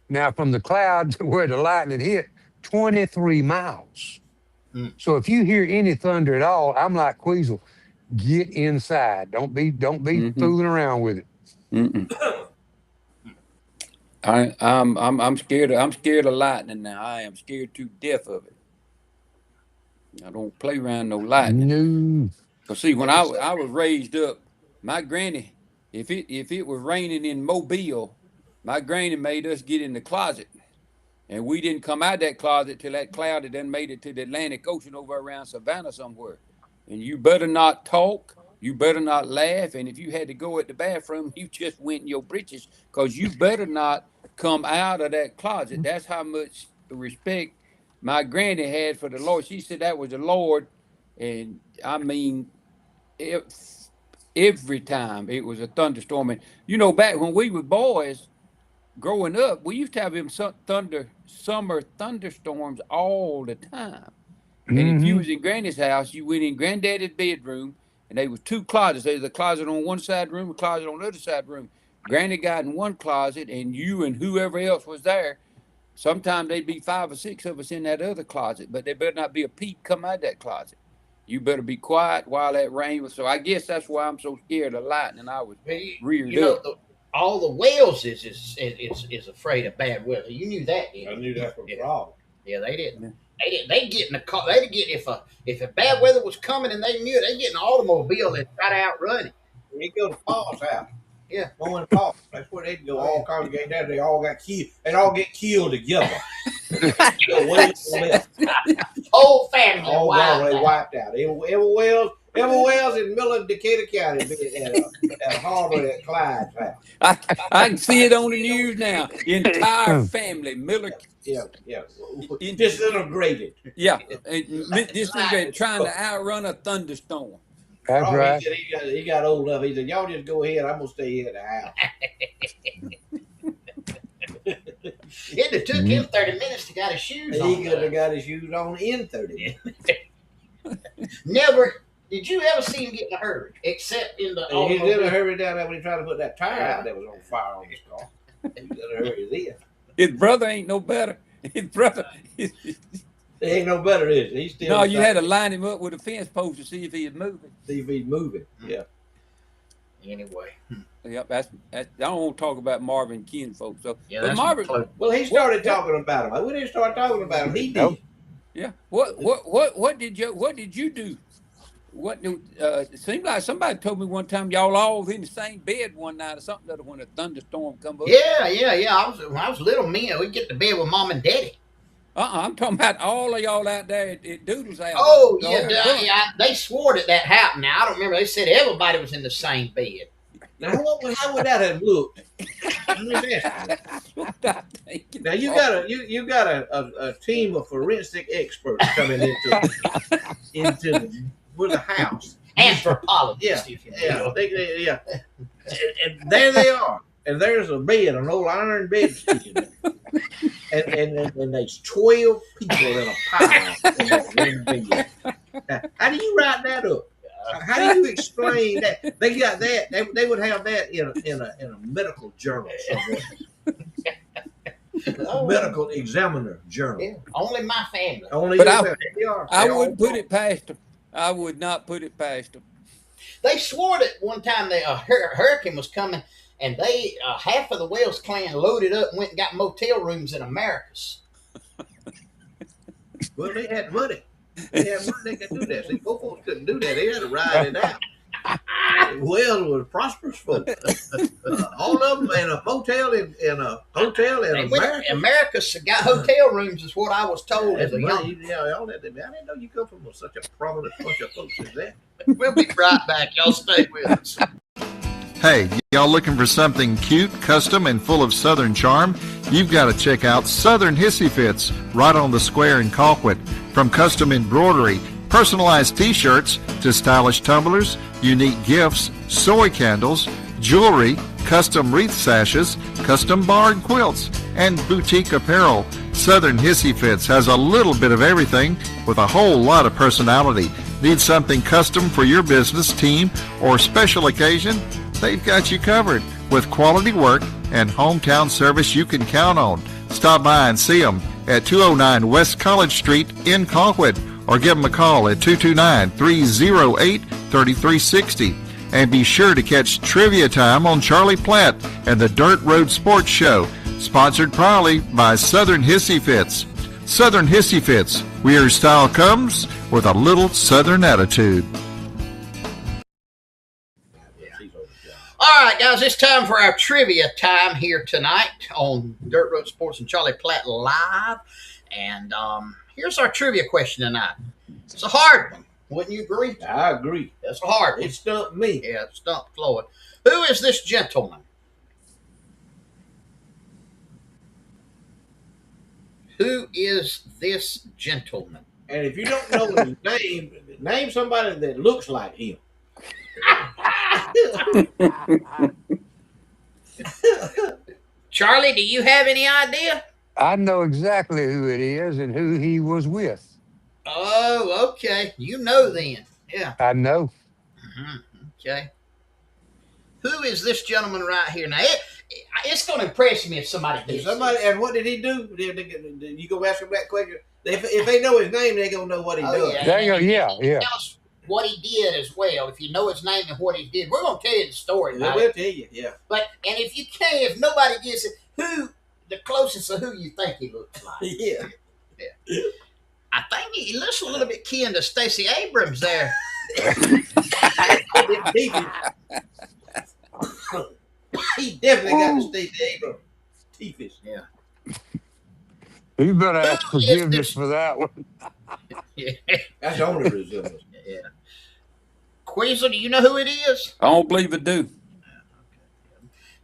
Now, from the cloud to where the lightning hit, 23 miles. Mm. So if you hear any thunder at all, I'm like Queasel, get inside. Don't be fooling around with it. Mm-mm. I'm scared. I'm scared of lightning now. I am scared to death of it. I don't play around no lightning. No. Cause see, when I was raised up, my granny, if it was raining in Mobile, my granny made us get in the closet, and we didn't come out that closet till that cloud had then made it to the Atlantic Ocean over around Savannah somewhere. And you better not talk. You better not laugh. And if you had to go at the bathroom, you just went in your breeches because you better not come out of that closet. That's how much respect my granny had for the Lord. She said that was the Lord. And I mean, every time it was a thunderstorm. And back when we were boys growing up, we used to have them summer thunderstorms all the time. And if you Hmm. was in Granny's house, you went in Granddaddy's bedroom, and there was two closets. There was a closet on one side of the room, a closet on the other side of the room. Granny got in one closet, and you and whoever else was there. Sometimes there'd be 5 or 6 of us in that other closet, but there better not be a peep come out of that closet. You better be quiet while that rain was. So I guess that's why I'm so scared of lightning. I was reared up. All the whales is afraid of bad weather. You knew that, didn't you? I knew that from Frog. Yeah, they didn't. Yeah. They get in the car. They'd get if a bad weather was coming and they knew it, they get in an automobile and try to outrun it. We go to Paul's house. Yeah. Go in Paul. That's where they'd go all congregate there. They all got killed. They'd all get killed together. Whole family all wiped gone. They out. wiped out. Every Wells Emma Wells in Miller, Decatur County, at a harbor at Clyde's house. I can see it on the news now. The entire family, Miller. Yeah. Disintegrated. Yeah, disintegrated, trying to outrun a thunderstorm. That's right. He said he got old enough. He said, "Y'all just go ahead. I'm gonna stay here at the house." It took him 30 minutes to get his shoes on. He could have got his shoes on in 30 minutes. Never. Did you ever see him get in a hurry? Except in the. He was in a hurry down there when he tried to put that tire out that was on fire on his car. He was in a hurry then. His brother ain't no better. His brother. He ain't no better, is he? He's still. No, you had to line him up with a fence post to see if he was moving. See if he's moving. Yeah. Anyway. Yep, that's. I don't want to talk about Marvin Kin folks. So, Yeah, but Marvin. Well, he started talking about him. We didn't start talking about him. He did. Yeah. What did you do? It seemed like somebody told me one time y'all all was in the same bed one night or something when a thunderstorm come up. Yeah. When I was little, we'd get to bed with Mom and Daddy. I'm talking about all of y'all out there at Doodle's house. Oh, yeah. They swore that happened. Now, I don't remember. They said everybody was in the same bed. Now, how would that have looked? Now you got a team of forensic experts coming into the house. Anthropologists. Yeah. And there they are. And there's a bed, an old iron bed sticking there. And there's 12 people in a pile in that one bed. Now, how do you write that up? How do you explain that? They got that. They would have that in a medical journal somewhere. Medical examiner journal. Yeah, only my family. But I wouldn't put it past them. I would not put it past them. They swore that one time a hurricane was coming, and they half of the Wells clan loaded up and went and got motel rooms in Americas. Well, they had money. They had money. They could do that. See, poor folks couldn't do that. They had to ride it out. Wells was prosperous folks. All of them in a motel in America. America's got hotel rooms, is what I was told as a young. Y'all I didn't know you come from such a prominent bunch of folks as that. We'll be right back. Y'all stay with us. Hey, y'all looking for something cute, custom, and full of Southern charm? You've got to check out Southern Hissy Fits right on the square in Colquitt. From custom embroidery, personalized t-shirts, to stylish tumblers, unique gifts, soy candles, jewelry, custom wreath sashes, custom barred quilts, and boutique apparel, Southern Hissy Fits has a little bit of everything with a whole lot of personality. Need something custom for your business, team, or special occasion? They've got you covered with quality work and hometown service you can count on. Stop by and see them at 209 West College Street in Colquitt, or give them a call at 229-308-3360. And be sure to catch Trivia Time on Charlie Platt and the Dirt Road Sports Show, sponsored proudly by Southern Hissy Fits. Southern Hissy Fits, where your style comes with a little Southern attitude. All right, guys, it's time for our trivia time here tonight on Dirt Road Sports and Charlie Platt Live. And here's our trivia question tonight. It's a hard one. Wouldn't you agree? I agree. That's a hard one. It stumped me. Yeah, it stumped Floyd. Who is this gentleman? Who is this gentleman? And if you don't know his name somebody that looks like him. Charlie, do you have any idea? I know exactly who it is and who he was with. Oh, okay. You know then. Yeah. I know. Mm-hmm. Okay. Who is this gentleman right here? Now, it's going to impress me if somebody gets And what did he do? You go ask him that question? If they know his name, they're going to know what he does. Yeah. Tell us what he did as well. If you know his name and what he did, we're going to tell you the story. We'll tell you, yeah. And if you can't, if nobody gets it, who the closest of who you think he looks like? Yeah. I think he looks a little bit kin to Stacey Abrams there. He definitely got the Stacey Abrams teeth. Yeah. You better ask forgiveness for that one. Yeah. That's the only resemblance. Yeah. Queasel, do you know who it is? I don't believe it do.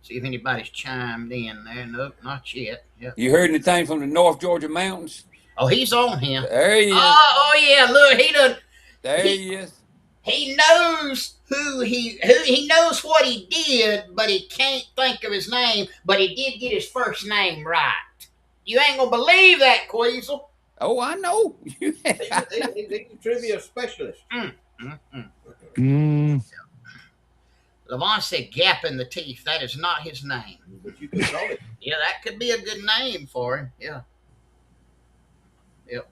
See if anybody's chimed in there. Nope, not yet. Yep. You heard anything from the North Georgia mountains? Oh, he's on here. There he is. Oh yeah, look, he done. There he is. He knows who he knows what he did, but he can't think of his name. But he did get his first name right. You ain't gonna believe that, Queasel. Oh, I know. He's a trivia specialist. Levon said gap in the teeth. That is not his name. But you could call it. Yeah, that could be a good name for him. Yeah. Yep.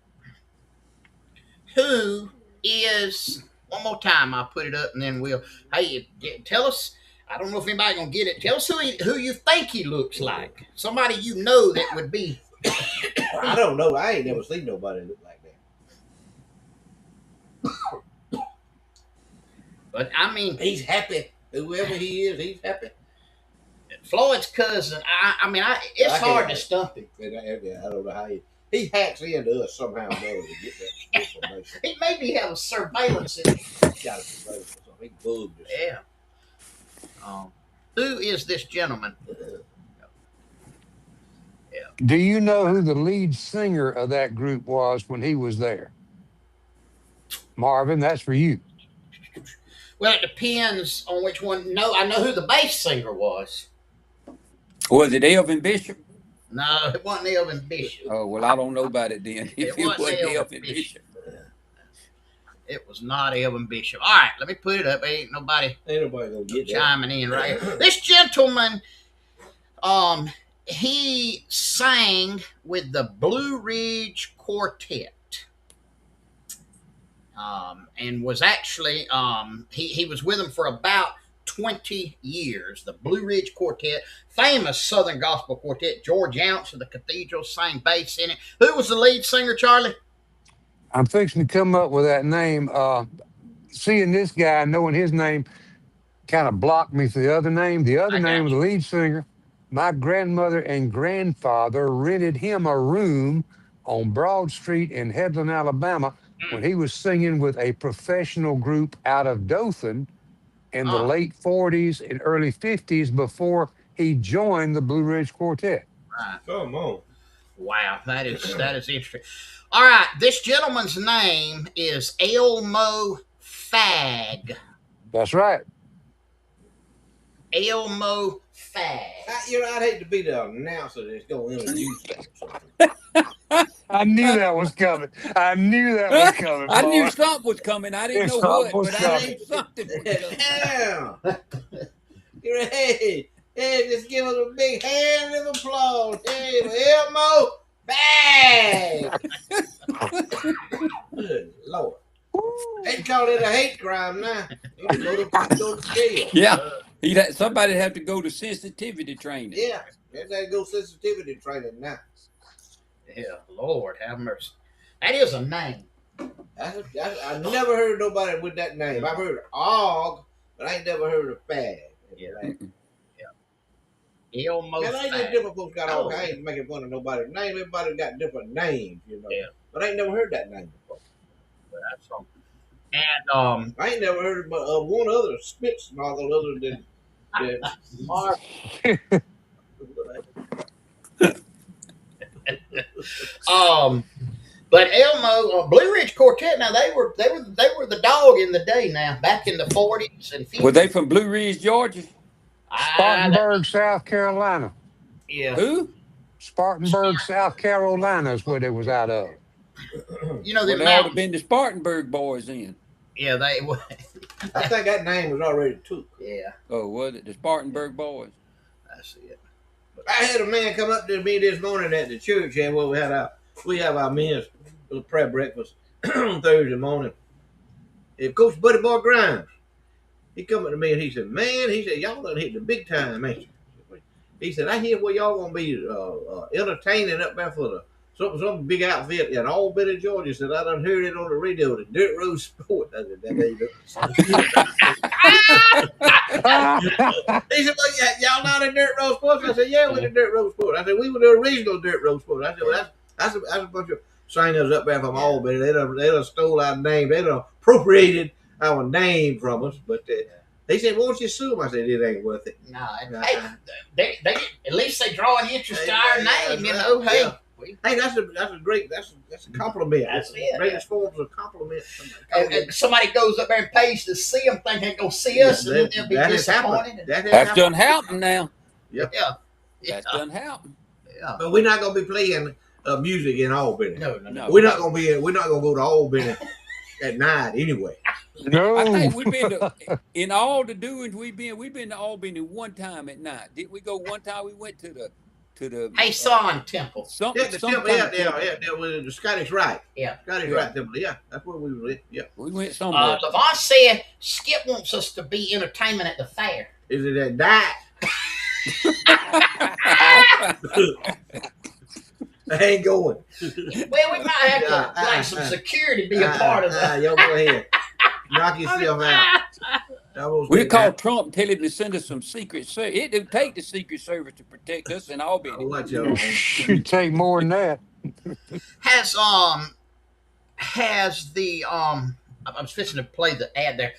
Who is, one more time, I'll put it up and then we'll, hey, tell us, I don't know if anybody gonna get it. Tell us who you think he looks like. Somebody you know that would be. I don't know. I ain't never seen nobody look like that. But I mean, he's happy. Whoever he is, he's happy. Floyd's cousin. It's hard to stump him. I don't know how he hacks into us somehow or other to get that information. He maybe have a surveillance. Got a surveillance. He bugged us. Yeah. Who is this gentleman? Yeah. Do you know who the lead singer of that group was when he was there? Marvin, that's for you. Well, it depends on which one. No, I know who the bass singer was. Was it Elvin Bishop? No, it wasn't Elvin Bishop. Oh, well, I don't know about it then. If it wasn't Elvin Bishop. It was not Elvin Bishop. All right, let me put it up. Ain't nobody gonna get chiming in right here. This gentleman, he sang with the Blue Ridge Quartet. And was actually, he was with them for about 20 years. The Blue Ridge Quartet, famous Southern gospel quartet. George Ounce of the Cathedral sang bass in it. Who was the lead singer, Charlie? I'm fixing to come up with that name. Seeing this guy, knowing his name, kind of blocked me for the other name. The other name was the lead singer. My grandmother and grandfather rented him a room on Broad Street in Headland, Alabama, when he was singing with a professional group out of Dothan in the late 40s and early 50s before he joined the Blue Ridge Quartet. Right. Come on. Wow, that is interesting. All right, this gentleman's name is Elmo Fagg. That's right. Elmo Fagg. I'd hate to be the announcer that's going to introduce something. I knew that was coming. I knew something was coming. I didn't know what, but I knew something was coming. Yeah. Hey, just give us a big hand of applause. Hey, Elmo Fagg. Good Lord. They call it a hate crime now. You go to jail. Yeah. Somebody have to go to sensitivity training. Yeah. They have to go sensitivity training now. Yeah, Lord have mercy. That is a name. I never heard nobody with that name. I've heard of Og, but I ain't never heard of Fagg. Yeah. Elmo Fagg. Ain't no different folks got all kinds of making fun of nobody's name. Everybody got different names, you know. Yeah. But I ain't never heard that name before. But that's something. And I ain't never heard of one other Spitz novel other than Mark. But Elmo, Blue Ridge Quartet. Now they were the dog in the day. Now back in the 40s and 50s. Were they from Blue Ridge, Georgia? Spartanburg, South Carolina. Yeah. Who? Spartanburg, South Carolina is where they was out of. You know, they ought to have been the Spartanburg boys in. Yeah, they were. I think that name was already took. Yeah. Oh, was it the Spartanburg boys? That's it. I had a man come up to me this morning at the church here where we have our men's prayer breakfast on Thursday morning. And Coach Buddy Boy Grimes, he come up to me and he said, "Man," he said, "y'all done hit the big time, ain't you?" He said, "I hear where y'all gonna be entertaining up there for some big outfit in Albany, Georgia." He said, "I done heard it on the radio, the Dirt Road Sport." I said, he said, "Well, y'all not in Dirt Road Sports?" I said, "Yeah, we're the Dirt Road Sport." I said, "We were the original Dirt Road Sport." I said, "Well, that's a bunch of singers up there from Albany. They done stole our name. They done appropriated our name from us, but they said, "Won't you sue them?" I said, "It ain't worth it." No, hey, they at least they draw an interest to our name, you know. Hey, yeah. Hey, that's a great that's a compliment. That's the it. greatest forms of compliment. And somebody goes up there and pays to see them, thinking they're gonna see us, and then they'll be disappointed. That's done happened now. Yep. Yeah. That's done happened. Yeah. But we're not gonna be playing music in Albany. No. We're not gonna go to Albany at night anyway. No. I think we've been to, in all the doings we've been to Albany one time at night. Did we go one time? We went to the Hey, Son Temple. The Scottish Rite. Yeah. Scottish Rite Temple. Yeah, that's where we went. Yeah. We went somewhere. Lavon said Skip wants us to be entertainment at the fair. Is it at night? I ain't going. Well, we might have to like some security be a part of that. Y'all go ahead. Knock yourself out. We'll call Trump and tell him to send us some Secret Service. It would take the Secret Service to protect us in Albany. Should take more than that. Has the I was fixing to play the ad there.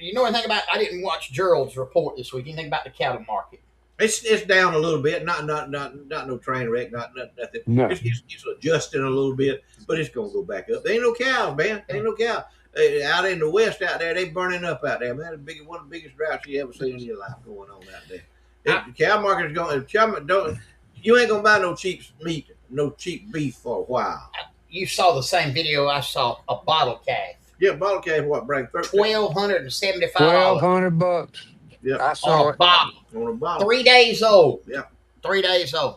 You know anything about? I didn't watch Gerald's report this week. Anything about the cattle market? It's down a little bit. Not no train wreck. Not nothing. No. It's adjusting a little bit, but it's gonna go back up. There ain't no cows, man. There ain't no cow. Out in the west, out there, they burning up out there, man. One of the biggest droughts you ever seen in your life going on out there. The cow market is going. You ain't gonna buy no cheap meat, no cheap beef for a while. You saw the same video I saw. A bottle calf. Yeah, bottle calf. What bring $1,275. $1,200. Yeah, I saw on a bottle. On a bottle. 3 days old. Yeah. 3 days old.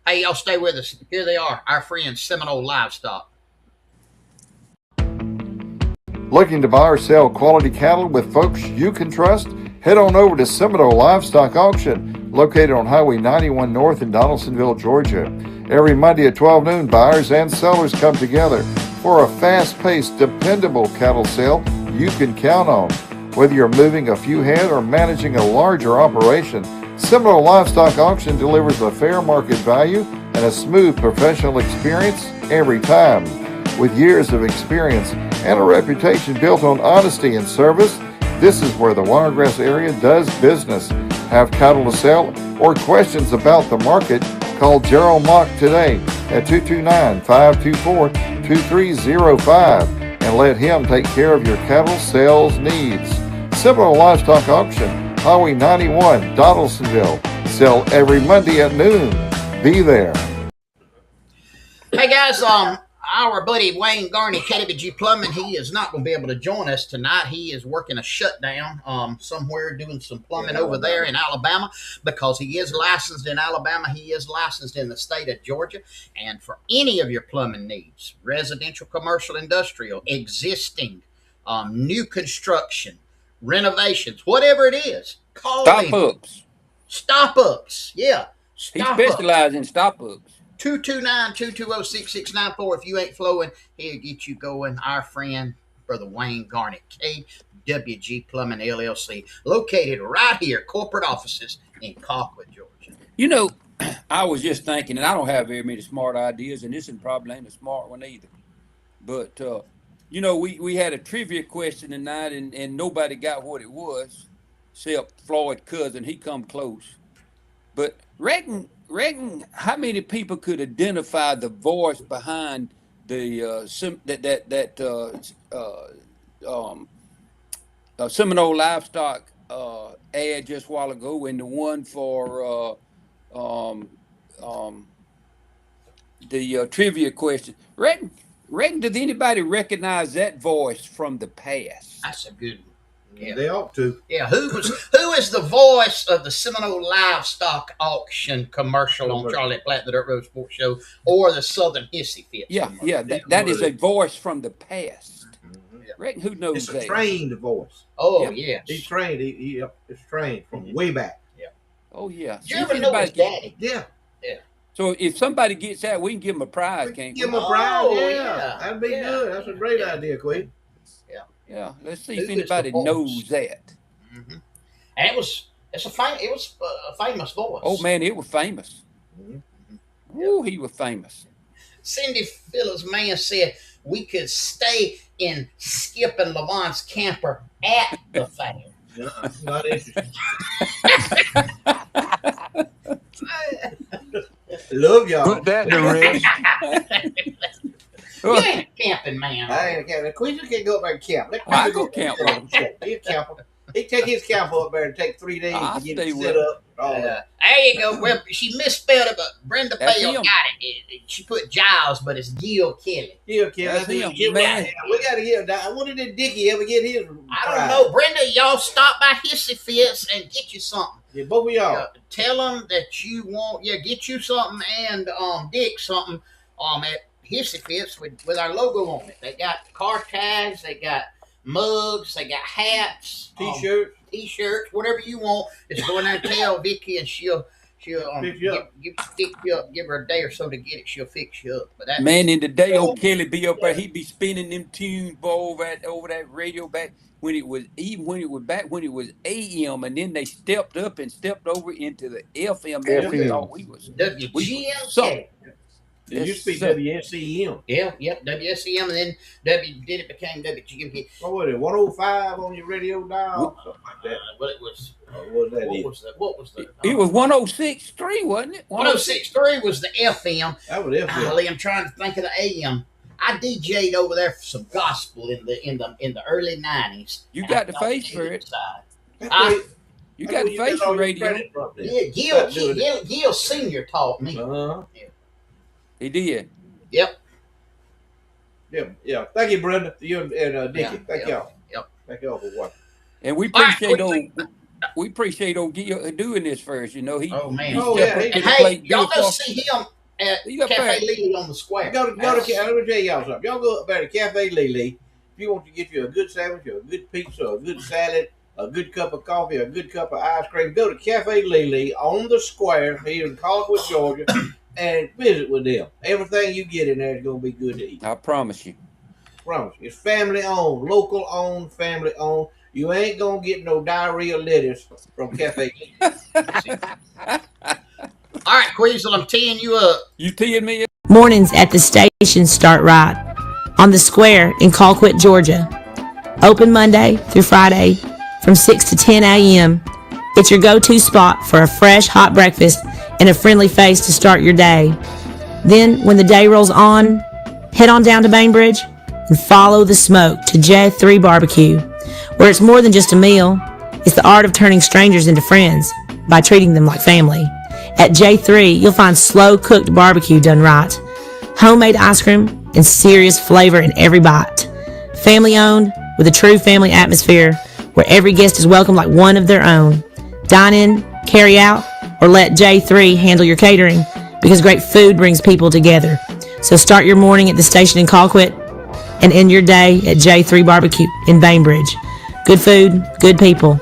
Hey, y'all stay with us. Here they are, our friends Seminole Livestock. Looking to buy or sell quality cattle with folks you can trust? Head on over to Seminole Livestock Auction, located on Highway 91 North in Donaldsonville, Georgia. Every Monday at 12 noon, buyers and sellers come together for a fast-paced, dependable cattle sale you can count on. Whether you're moving a few head or managing a larger operation, Seminole Livestock Auction delivers a fair market value and a smooth professional experience every time. With years of experience and a reputation built on honesty and service, this is where the Wiregrass area does business. Have cattle to sell or questions about the market? Call Gerald Mock today at 229-524-2305 and let him take care of your cattle sales needs. Seminole Livestock Auction, Highway 91, Donaldsonville. Sell every Monday at noon. Be there. Hey guys, our buddy Wayne Garney, KWG Plumbing, he is not going to be able to join us tonight. He is working a shutdown somewhere doing some plumbing over there in Alabama because he is licensed in Alabama. He is licensed in the state of Georgia. And for any of your plumbing needs, residential, commercial, industrial, existing, new construction, renovations, whatever it is, call him. Stop-ups. Yeah. He specializes in stop-ups. 229-220-6694. If you ain't flowing, he'll get you going. Our friend, Brother Wayne Garnett, KWG Plumbing LLC, located right here, corporate offices in Colquitt, Georgia. You know, I was just thinking, and I don't have very many smart ideas, and this one probably ain't a smart one either. But, you know, we had a trivia question tonight, and nobody got what it was, except Floyd Cousin. He come close. But reckon how many people could identify the voice behind the Seminole Livestock ad just a while ago, and the one for the trivia question? Reckon does anybody recognize that voice from the past? That's a good one. Yeah. They ought to. Yeah, who is the voice of the Seminole Livestock Auction commercial on Charlie Platt, the Dirt Road Sports Show, or the Southern Hissy Fit? Yeah, that is a voice from the past. Mm-hmm. Reckon who knows it's that? A trained voice. Oh, yes. He's trained. It's trained from way back. Yeah. Oh, yeah. Did you ever know his daddy? Yeah. So if somebody gets that, we can give him a prize, can't we? Give him a prize. Oh, yeah. That'd be good. That's a great idea, Queen. Yeah, let's see if anybody knows that. Mm-hmm. And it's a famous voice. Oh man, it was famous. Mm-hmm. Ooh, he was famous. Cindy Phillips' man said, we could stay in Skip and Lavon's camper at the fair. Not interested. Love y'all. Put that to rest. You ain't a camping man. I ain't a camper. Queasy can't go up there and camp. Let I Queasy go camp with him. He's a camper. He take his camper up there and take 3 days I'll to get stay it with set him. up. All that. There you go. Well, she misspelled it, but Brenda That's Bale him. got it. She put Giles, but it's Gil Kelly. Yeah, okay. That's him, We man. gotta get him. When did Dickie ever get his? I don't know, Brenda. Y'all stop by Hissy Fits and get you something. Yeah, both of y'all. Tell them that you want. Yeah, get you something and Dick something. At Hissy Fits with our logo on it. They got car tags. They got mugs. They got hats. T-shirts. T-shirts, whatever you want. Just go in there and tell Vicky, and she'll Fix you up. fix you up. Give her a day or so to get it. She'll fix you up. But that Man, in the day, old Kelly be up there. He be spinning them tunes over that radio back when it was AM, and then they stepped up and stepped over into the FM. Man, we FM. thought we was WGMK. It used to be Yes, sir. WSCM. Yep, WSCM, and then it became WGMK. What was it? 105 on your radio dial? Something like that. But it was What was that? what was the It was 106.3, wasn't it? 106.3 was the FM. That was it. Golly, I'm trying to think of the AM. I DJ'd over there for some gospel in the early '90s. You got the face for it. That's You got the face for radio. Yeah, Gil Senior taught me. He did. Yep. Yeah. Thank you, Brenda. You and Dickie. Yeah, Thank y'all. Yep. Thank y'all for watching. And we All right, appreciate old Gil doing this for us. You know, he. Oh man. he Oh, stepped yeah, up to the Hey, plate y'all real go fast. see him at He up Cafe there. Lily on the square. Let me tell y'all something. Y'all go up there to Cafe Lily. If you want to get you a good sandwich, or a good pizza, or a good salad, a good cup of coffee, a good cup of ice cream, go to Cafe Lily on the square here in Colquitt, Georgia, and visit with them. Everything you get in there is going to be good to eat. I promise you. Promise. It's family owned, local owned, family owned. You ain't going to get no diarrhea lettuce from Cafe Lily. All right, Queasel, I'm teeing you up. You teeing me up? Mornings at the station start right on the square in Colquitt, Georgia. Open Monday through Friday from 6 to 10 a.m. It's your go-to spot for a fresh, hot breakfast and a friendly face to start your day. Then, when the day rolls on, head on down to Bainbridge and follow the smoke to J3 Barbecue, where it's more than just a meal. It's the art of turning strangers into friends by treating them like family. At J3, you'll find slow-cooked barbecue done right, homemade ice cream, and serious flavor in every bite. Family-owned, with a true family atmosphere, where every guest is welcome like one of their own. Dine in, carry out, or let J3 handle your catering, because great food brings people together. So start your morning at the station in Colquitt and end your day at J3 Barbecue in Bainbridge. Good food, good people.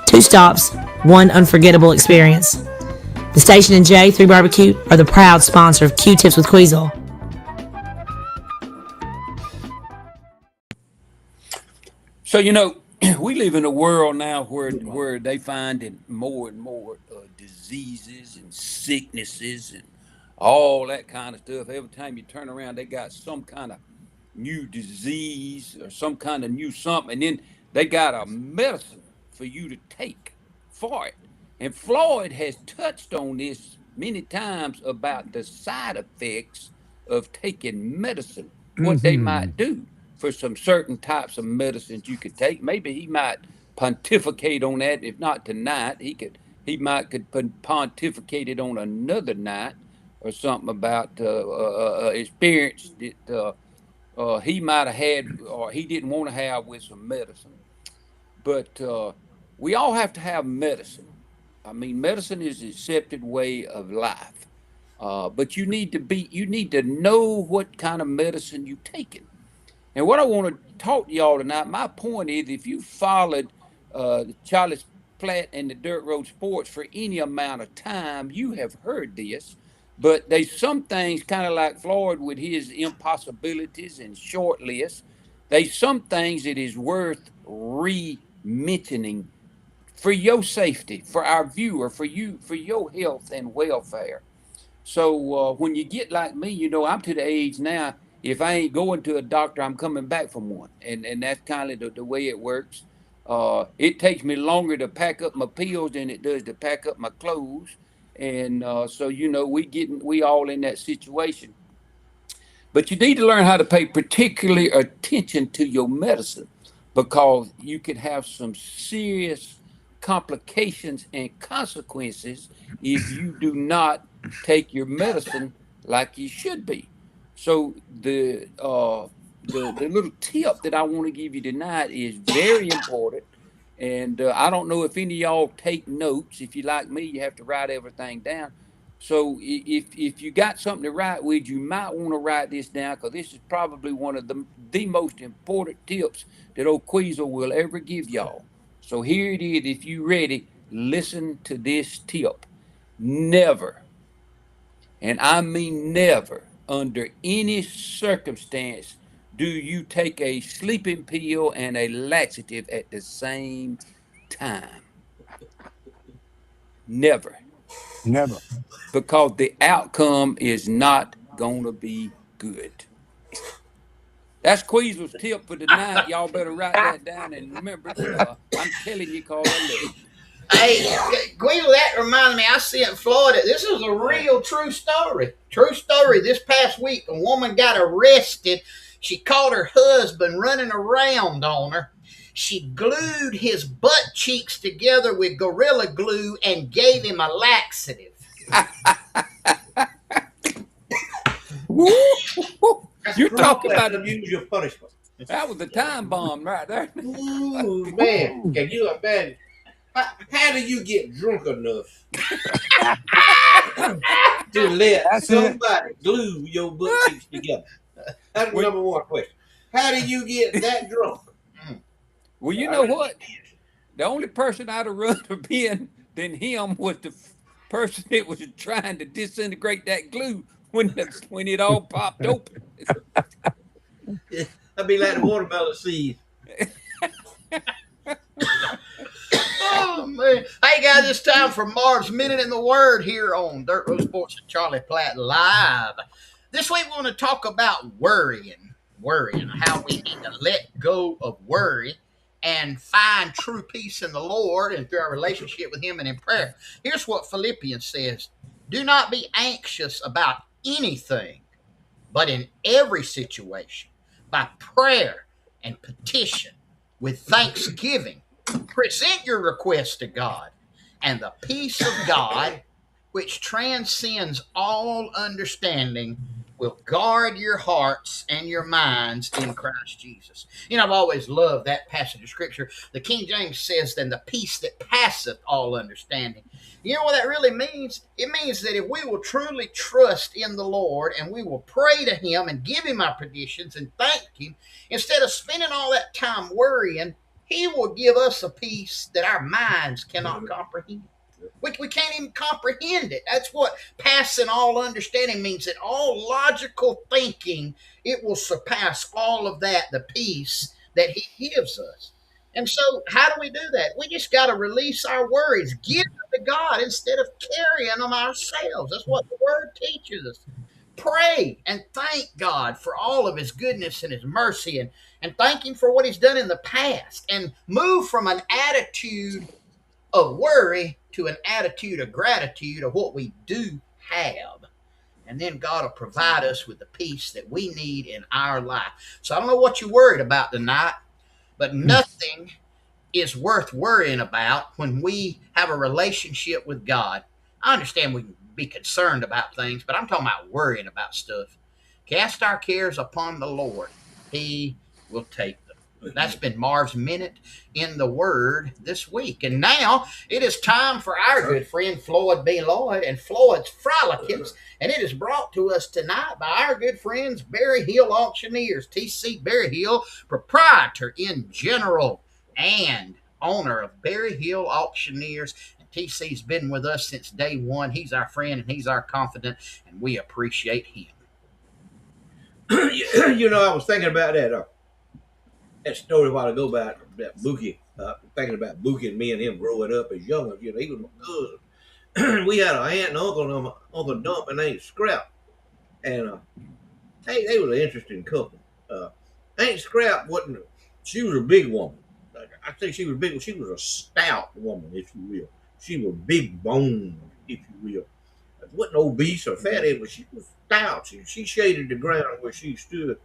2 stops, 1 unforgettable experience. The station and J3 Barbecue are the proud sponsor of Q-Tips with Queasel. So, you know, we live in a world now where they finding more and more diseases and sicknesses and all that kind of stuff. Every time you turn around, they got some kind of new disease or some kind of new something, and then they got a medicine for you to take for it. And Floyd has touched on this many times about the side effects of taking medicine, what they might do for some certain types of medicines you could take. Maybe he might pontificate on that. If not tonight, he might could pontificate it on another night or something about experience that he might have had or he didn't want to have with some medicine. But we all have to have medicine. I mean, medicine is the accepted way of life. But you need to know what kind of medicine you're taking. And what I want to talk to y'all tonight, my point is, if you followed Charlie Platt and the Dirt Road Sports for any amount of time, you have heard this. But there's some things, kind of like Floyd with his impossibilities and short lists. There's some things that is worth re-mentioning for your safety, for our viewer, for you, for your health and welfare. So when you get like me, you know, I'm to the age now, if I ain't going to a doctor, I'm coming back from one, and that's kind of the way it works. It takes me longer to pack up my pills than it does to pack up my clothes, and so we all in that situation. But you need to learn how to pay particularly attention to your medicine because you can have some serious complications and consequences if you do not take your medicine like you should be. So the little tip that I want to give you tonight is very important. And I don't know if any of y'all take notes. If you like me, you have to write everything down. So if you got something to write with, you might want to write this down because this is probably one of the most important tips that old Queasel will ever give y'all. So here it is. If you ready, listen to this tip. Never, and I mean never, under any circumstance, do you take a sleeping pill and a laxative at the same time. Never. Never. Because the outcome is not going to be good. That's Queasel's tip for tonight. Y'all better write that down and remember it. I'm telling you because I love you. Hey, Gwen, that reminds me, I see it in Florida. This is a real true story. True story. This past week, a woman got arrested. She caught her husband running around on her. She glued his butt cheeks together with Gorilla Glue and gave him a laxative. You're talking about unusual punishment. That was the time bomb right there. Ooh, man. Can you imagine? How do you get drunk enough to let somebody glue your butt cheeks together? That's number one question. How do you get that drunk? Well, you know what? The only person I'd have run for being than him was the person that was trying to disintegrate that glue when it all popped open. That'd be like the watermelon seed. Oh, man. Hey, guys, it's time for Marv's Minute in the Word here on Dirt Road Sports with Charlie Platt Live. This week, we want to talk about worrying, how we need to let go of worry and find true peace in the Lord and through our relationship with Him and in prayer. Here's what Philippians says: do not be anxious about anything, but in every situation, by prayer and petition, with thanksgiving, present your requests to God, and the peace of God, which transcends all understanding, will guard your hearts and your minds in Christ Jesus. You know, I've always loved that passage of Scripture. The King James says, then the peace that passeth all understanding. You know what that really means? It means that if we will truly trust in the Lord and we will pray to Him and give Him our petitions and thank Him, instead of spending all that time worrying, He will give us a peace that our minds cannot comprehend. We can't even comprehend it. That's what passing all understanding means, that all logical thinking, it will surpass all of that, the peace that He gives us. And so, how do we do that? We just got to release our worries, give them to God instead of carrying them ourselves. That's what the Word teaches us. Pray and thank God for all of His goodness and His mercy, and thank Him for what He's done in the past, and move from an attitude of worry to an attitude of gratitude of what we do have. And then God will provide us with the peace that we need in our life. So I don't know what you're worried about tonight, but nothing is worth worrying about when we have a relationship with God. I understand we can be concerned about things, but I'm talking about worrying about stuff. Cast our cares upon the Lord. He will take them. That's been Marv's Minute in the Word this week. And now it is time for our good friend Floyd B. Lloyd and Floyd's Frolickies. And it is brought to us tonight by our good friends Berry Hill Auctioneers. T.C. Berry Hill, proprietor in general and owner of Berry Hill Auctioneers. And TC's been with us since day one. He's our friend and he's our confidant, and we appreciate him. You know, I was thinking about that story a while ago about Bookie. Thinking about Bookie and me and him growing up as young. You know, he was my cousin. We had an aunt and uncle Dump, and named Scrap. And They was an interesting couple. Aunt Scrap wasn't. She was a big woman. I think she was big. She was a stout woman, if you will. She was big boned, if you will. Wasn't obese or fatty, but she was stout. She shaded the ground where she stood.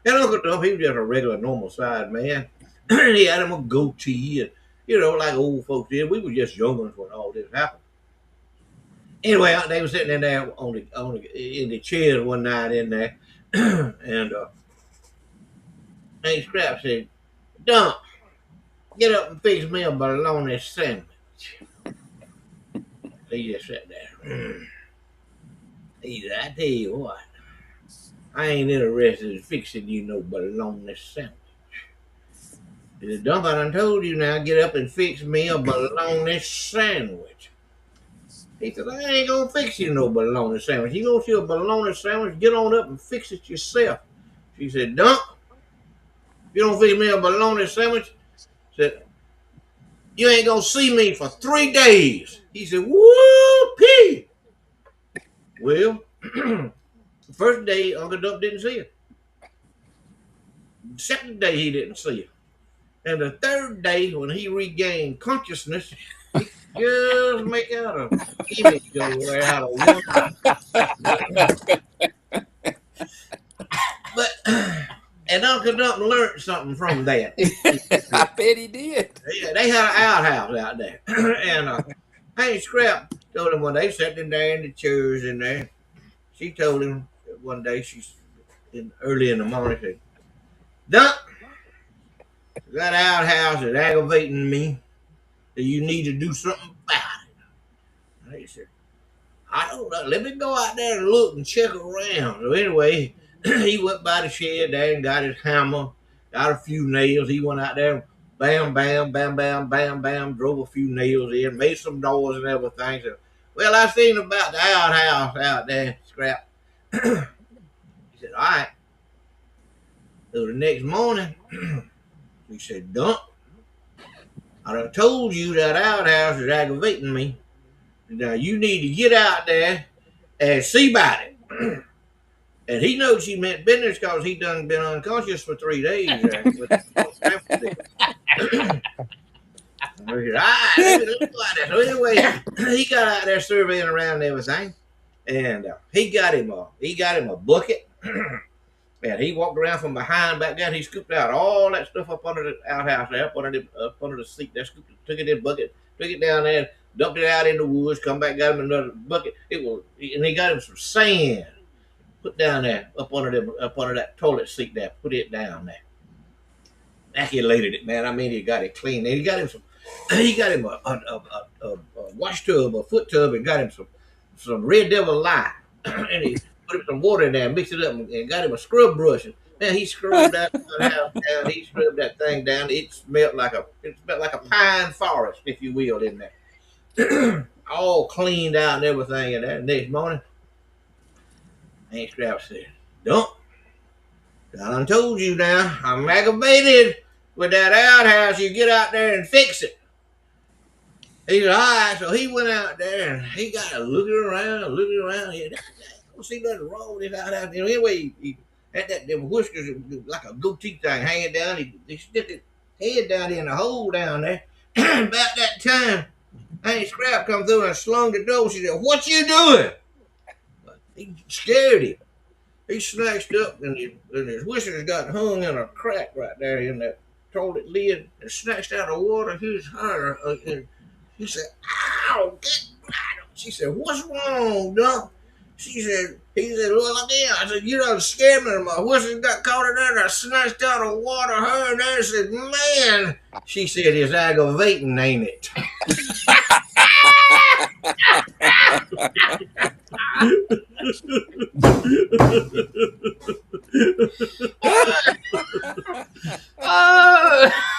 And Uncle Duff, he was just a regular, normal sized man. He had him a goatee, and like old folks did. We were just young ones when all this happened. Anyway, they were sitting in there in the chairs one night in there, and Aunt Scrap said, "Dump, get up and fix me a bologna sandwich." He just sat there. He said, "I tell you what, I ain't interested in fixing you no bologna sandwich." He said, "Dump, I done told you now, get up and fix me a bologna sandwich." He said, "I ain't gonna fix you no bologna sandwich. You want you a bologna sandwich, get on up and fix it yourself." She said, "Dump, you don't fix me a bologna sandwich." Said, "You ain't gonna see me for 3 days." He said, "Whoopee." Well, the first day Uncle Dump didn't see her. The second day he didn't see her. And the third day when he regained consciousness, he could just make out a image over there out of one. But and Uncle Dump learned something from that. I bet he did. Yeah, they had an outhouse out there. And Aunt Scrap told him one day, sitting there in the chairs in there, she told him one day, she's early in the morning, said, "Dump, that outhouse is aggravating me. You need to do something about it." And he said, "I don't know. Let me go out there and look and check around." So anyway, he went by the shed there and got his hammer, got a few nails. He went out there, bam, bam, bam, bam, bam, bam, drove a few nails in, made some doors and everything. So, "Well, I seen about the outhouse out there, Scrap." He said, "All right." So the next morning, he said, "Dump, I done told you that outhouse is aggravating me. Now you need to get out there and see about it." And he knows she meant business because he done been unconscious for 3 days. All right, so anyway, he got out there surveying around and everything, and he got him a bucket, and he walked around from behind back there. He scooped out all that stuff up under the outhouse there, up under the seat there. Took it in the bucket, took it down there, dumped it out in the woods. Come back, got him another bucket. And he got him some sand. Put down there up under that toilet seat there. Put it down there. Acculated it, man. I mean, he got it clean. And he got him a wash tub, a foot tub, and got him some Red Devil lye. And he put him some water in there, mixed it up, and got him a scrub brush. And man, he scrubbed that house down. He scrubbed that thing down. It smelled like a pine forest, if you will, in there. All cleaned out and everything. And that next morning, Aunt Scrap said, "Dump, I done told you now, I'm aggravated with that outhouse. You get out there and fix it." He said, "All right." So he went out there and he got looking around. He don't see nothing wrong with this outhouse. Anyway, he had them whiskers like a goatee thing hanging down. He stuck his head down in the hole down there. About that time, Aunt Scrap come through and slung the door. She said, "What you doing?" He scared him. He snatched up and his whiskers got hung in a crack right there in that toilet lid and snatched out of water his hair. And he said, "Ow, get out." She said, "What's wrong, Dump?" He said, "Well, again." I said, "You done scared me. My whiskers got caught in there and I snatched out of water her in there." I said, "Man." She said, "It's aggravating, ain't it?"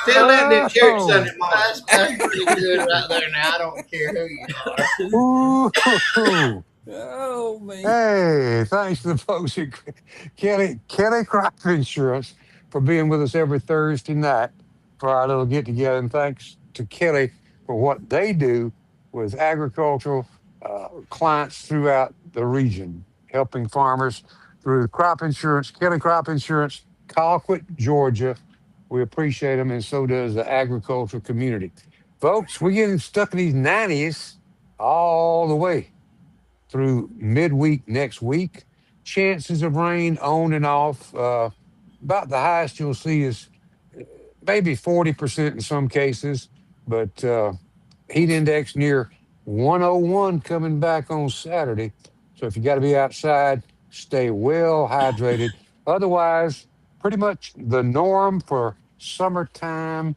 Tell that in church Sunday morning. That's pretty good right there. Now I don't care who you are. Ooh. Oh man. Hey, thanks to the folks at Kelly Crop Insurance for being with us every Thursday night for our little get together. And thanks to Kelly for what they do with agricultural clients throughout the region, helping farmers through crop insurance, Kelly Crop Insurance, Colquitt, Georgia. We appreciate them, and so does the agricultural community. Folks, we're getting stuck in these 90s all the way through midweek next week. Chances of rain on and off. About the highest you'll see is maybe 40% in some cases, but heat index near 101 coming back on Saturday. So if you got to be outside, stay well hydrated. Otherwise, pretty much the norm for summertime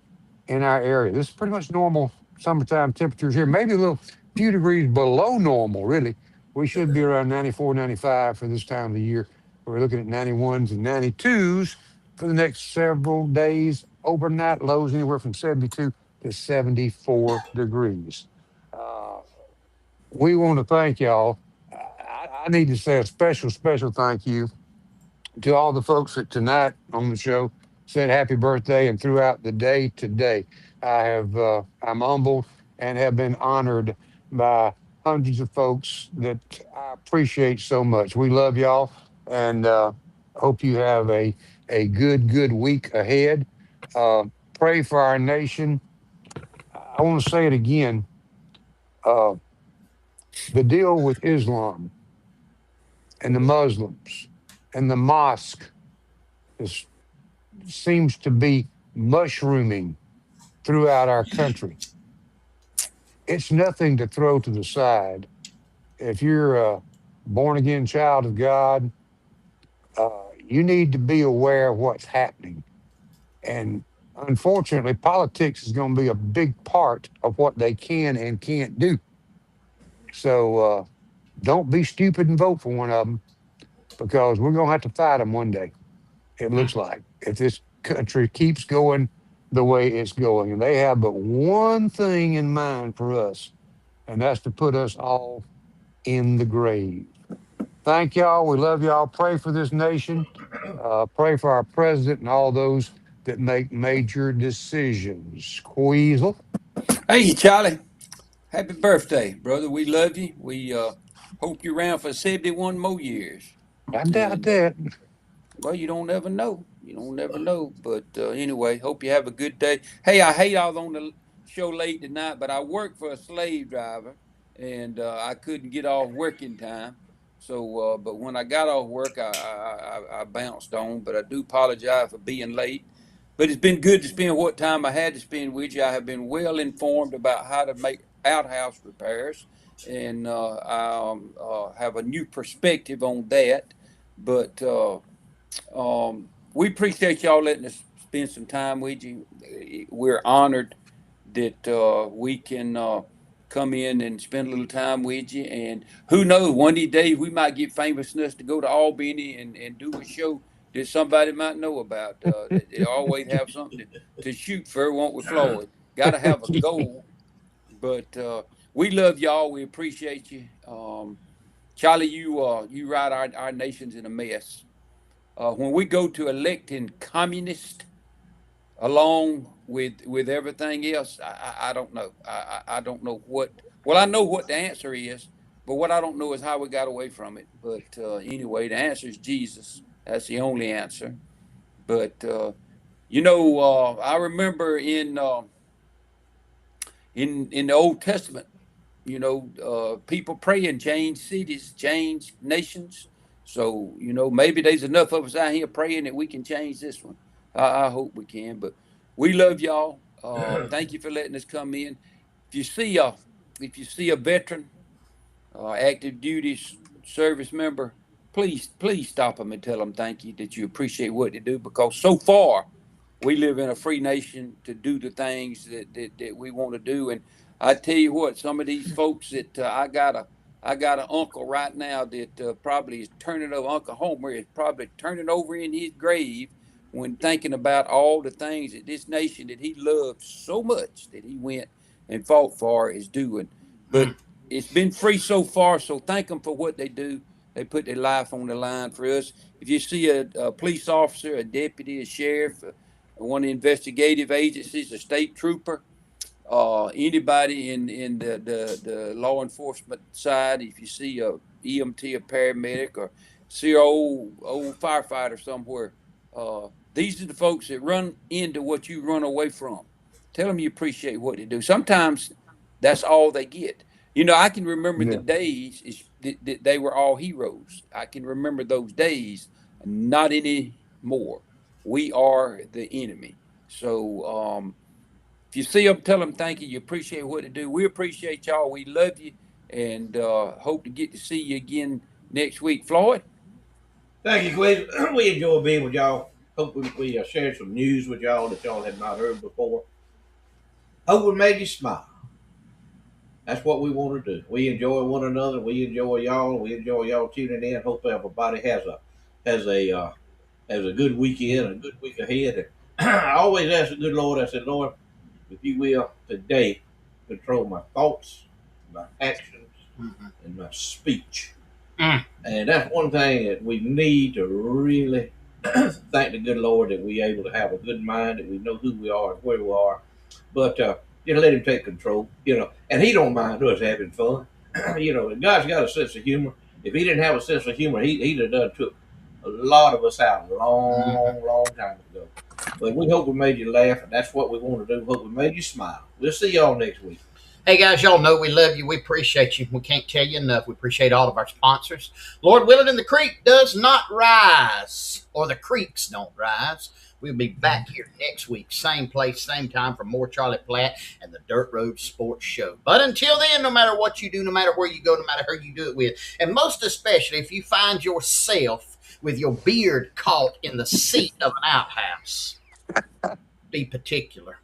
in our area. This is pretty much normal summertime temperatures here, maybe a little few degrees below normal, really. We should be around 94, 95 for this time of the year. We're looking at 91s and 92s for the next several days. Overnight lows anywhere from 72 to 74 degrees. Uh, we want to thank y'all. I need to say a special thank you to all the folks that tonight on the show said happy birthday and throughout the day today. I'm humbled and have been honored by hundreds of folks that I appreciate so much. We love y'all and hope you have a good week ahead. Uh, Pray for our nation. I want to say it again. Uh, the deal with Islam and the Muslims and the mosque is, seems to be mushrooming throughout our country. It's nothing to throw to the side. If you're a born again child of God, you need to be aware of what's happening. And unfortunately, politics is going to be a big part of what they can and can't do. So don't be stupid and vote for one of them because we're going to have to fight them one day. It looks like if this country keeps going the way it's going, and they have but one thing in mind for us, and that's to put us all in the grave. Thank y'all. We love y'all. Pray for this nation. Pray for our president and all those that make major decisions. Queasel. Hey, Charlie. Happy birthday, brother. We love you. We hope you're around for 71 more years. I doubt And that. well, you don't ever know. You don't never know. But anyway, hope you have a good day. Hey, I hate I was on the show late tonight, but I work for a slave driver, and I couldn't get off work in time. So, but when I got off work, I bounced on. But I do apologize for being late. But it's been good to spend what time I had to spend with you. I have been well informed about how to make outhouse repairs, and I have a new perspective on that. But we appreciate y'all letting us spend some time with you. We're honored that we can come in and spend a little time with you. And who knows, one of these days we might get famous enough to go to Albany and do a show that somebody might know about. They always have something to shoot for, won't we, Floyd? Got to have a goal. But we love y'all. We appreciate you. Charlie, you ride our nation's in a mess. When we go to electing communist along with everything else, I don't know. I don't know what. Well, I know what the answer is, but what I don't know is how we got away from it. But anyway, the answer is Jesus. That's the only answer. But I remember in the Old Testament, people praying change cities, change nations. So, maybe there's enough of us out here praying that we can change this one. I hope we can. But we love y'all. Thank you for letting us come in. If you see a veteran, active duty service member, please stop them and tell them thank you, that you appreciate what they do, because so far we live in a free nation to do the things that we want to do. And I tell you what, some of these folks that I got an uncle right now that probably is turning over. Uncle Homer is probably turning over in his grave when thinking about all the things that this nation that he loved so much that he went and fought for is doing. But it's been free so far, so thank them for what they do. They put their life on the line for us. If you see a police officer, a deputy, a sheriff, one of the investigative agencies, a state trooper, anybody in the law enforcement side, if you see a EMT, a paramedic, or see an old firefighter somewhere. These are the folks that run into what you run away from. Tell them you appreciate what they do. Sometimes that's all they get. I can remember the Yeah. days that they were all heroes. I can remember those days, not anymore. We are the enemy. So if you see them, tell them thank you. You appreciate what they do. We appreciate y'all. We love you, and hope to get to see you again next week. Floyd? Thank you, Quinn. We enjoy being with y'all. Hope we shared some news with y'all that y'all have not heard before. Hope we made you smile. That's what we want to do. We enjoy one another. We enjoy y'all. We enjoy y'all tuning in. Hope everybody has a good weekend, a good week ahead. And I always ask the good Lord. I said, Lord, if you will today control my thoughts, my actions, and my speech. And that's one thing that we need to really thank the good Lord that we able to have a good mind, that we know who we are and where we are. But let him take control, and he don't mind us having fun. God's got a sense of humor. If he didn't have a sense of humor, he'd have done took a lot of us out a long time ago. But we hope we made you laugh, and that's what we want to do. Hope we made you smile. We'll see y'all next week. Hey guys, y'all know we love you. We appreciate you. We can't tell you enough. We appreciate all of our sponsors. Lord willing, and the creek does not rise, or the creeks don't rise. We'll be back here next week, same place, same time, for more Charlie Platt and the Dirt Road Sports Show. But until then, no matter what you do, no matter where you go, no matter who you do it with, and most especially if you find yourself with your beard caught in the seat of an outhouse, be particular.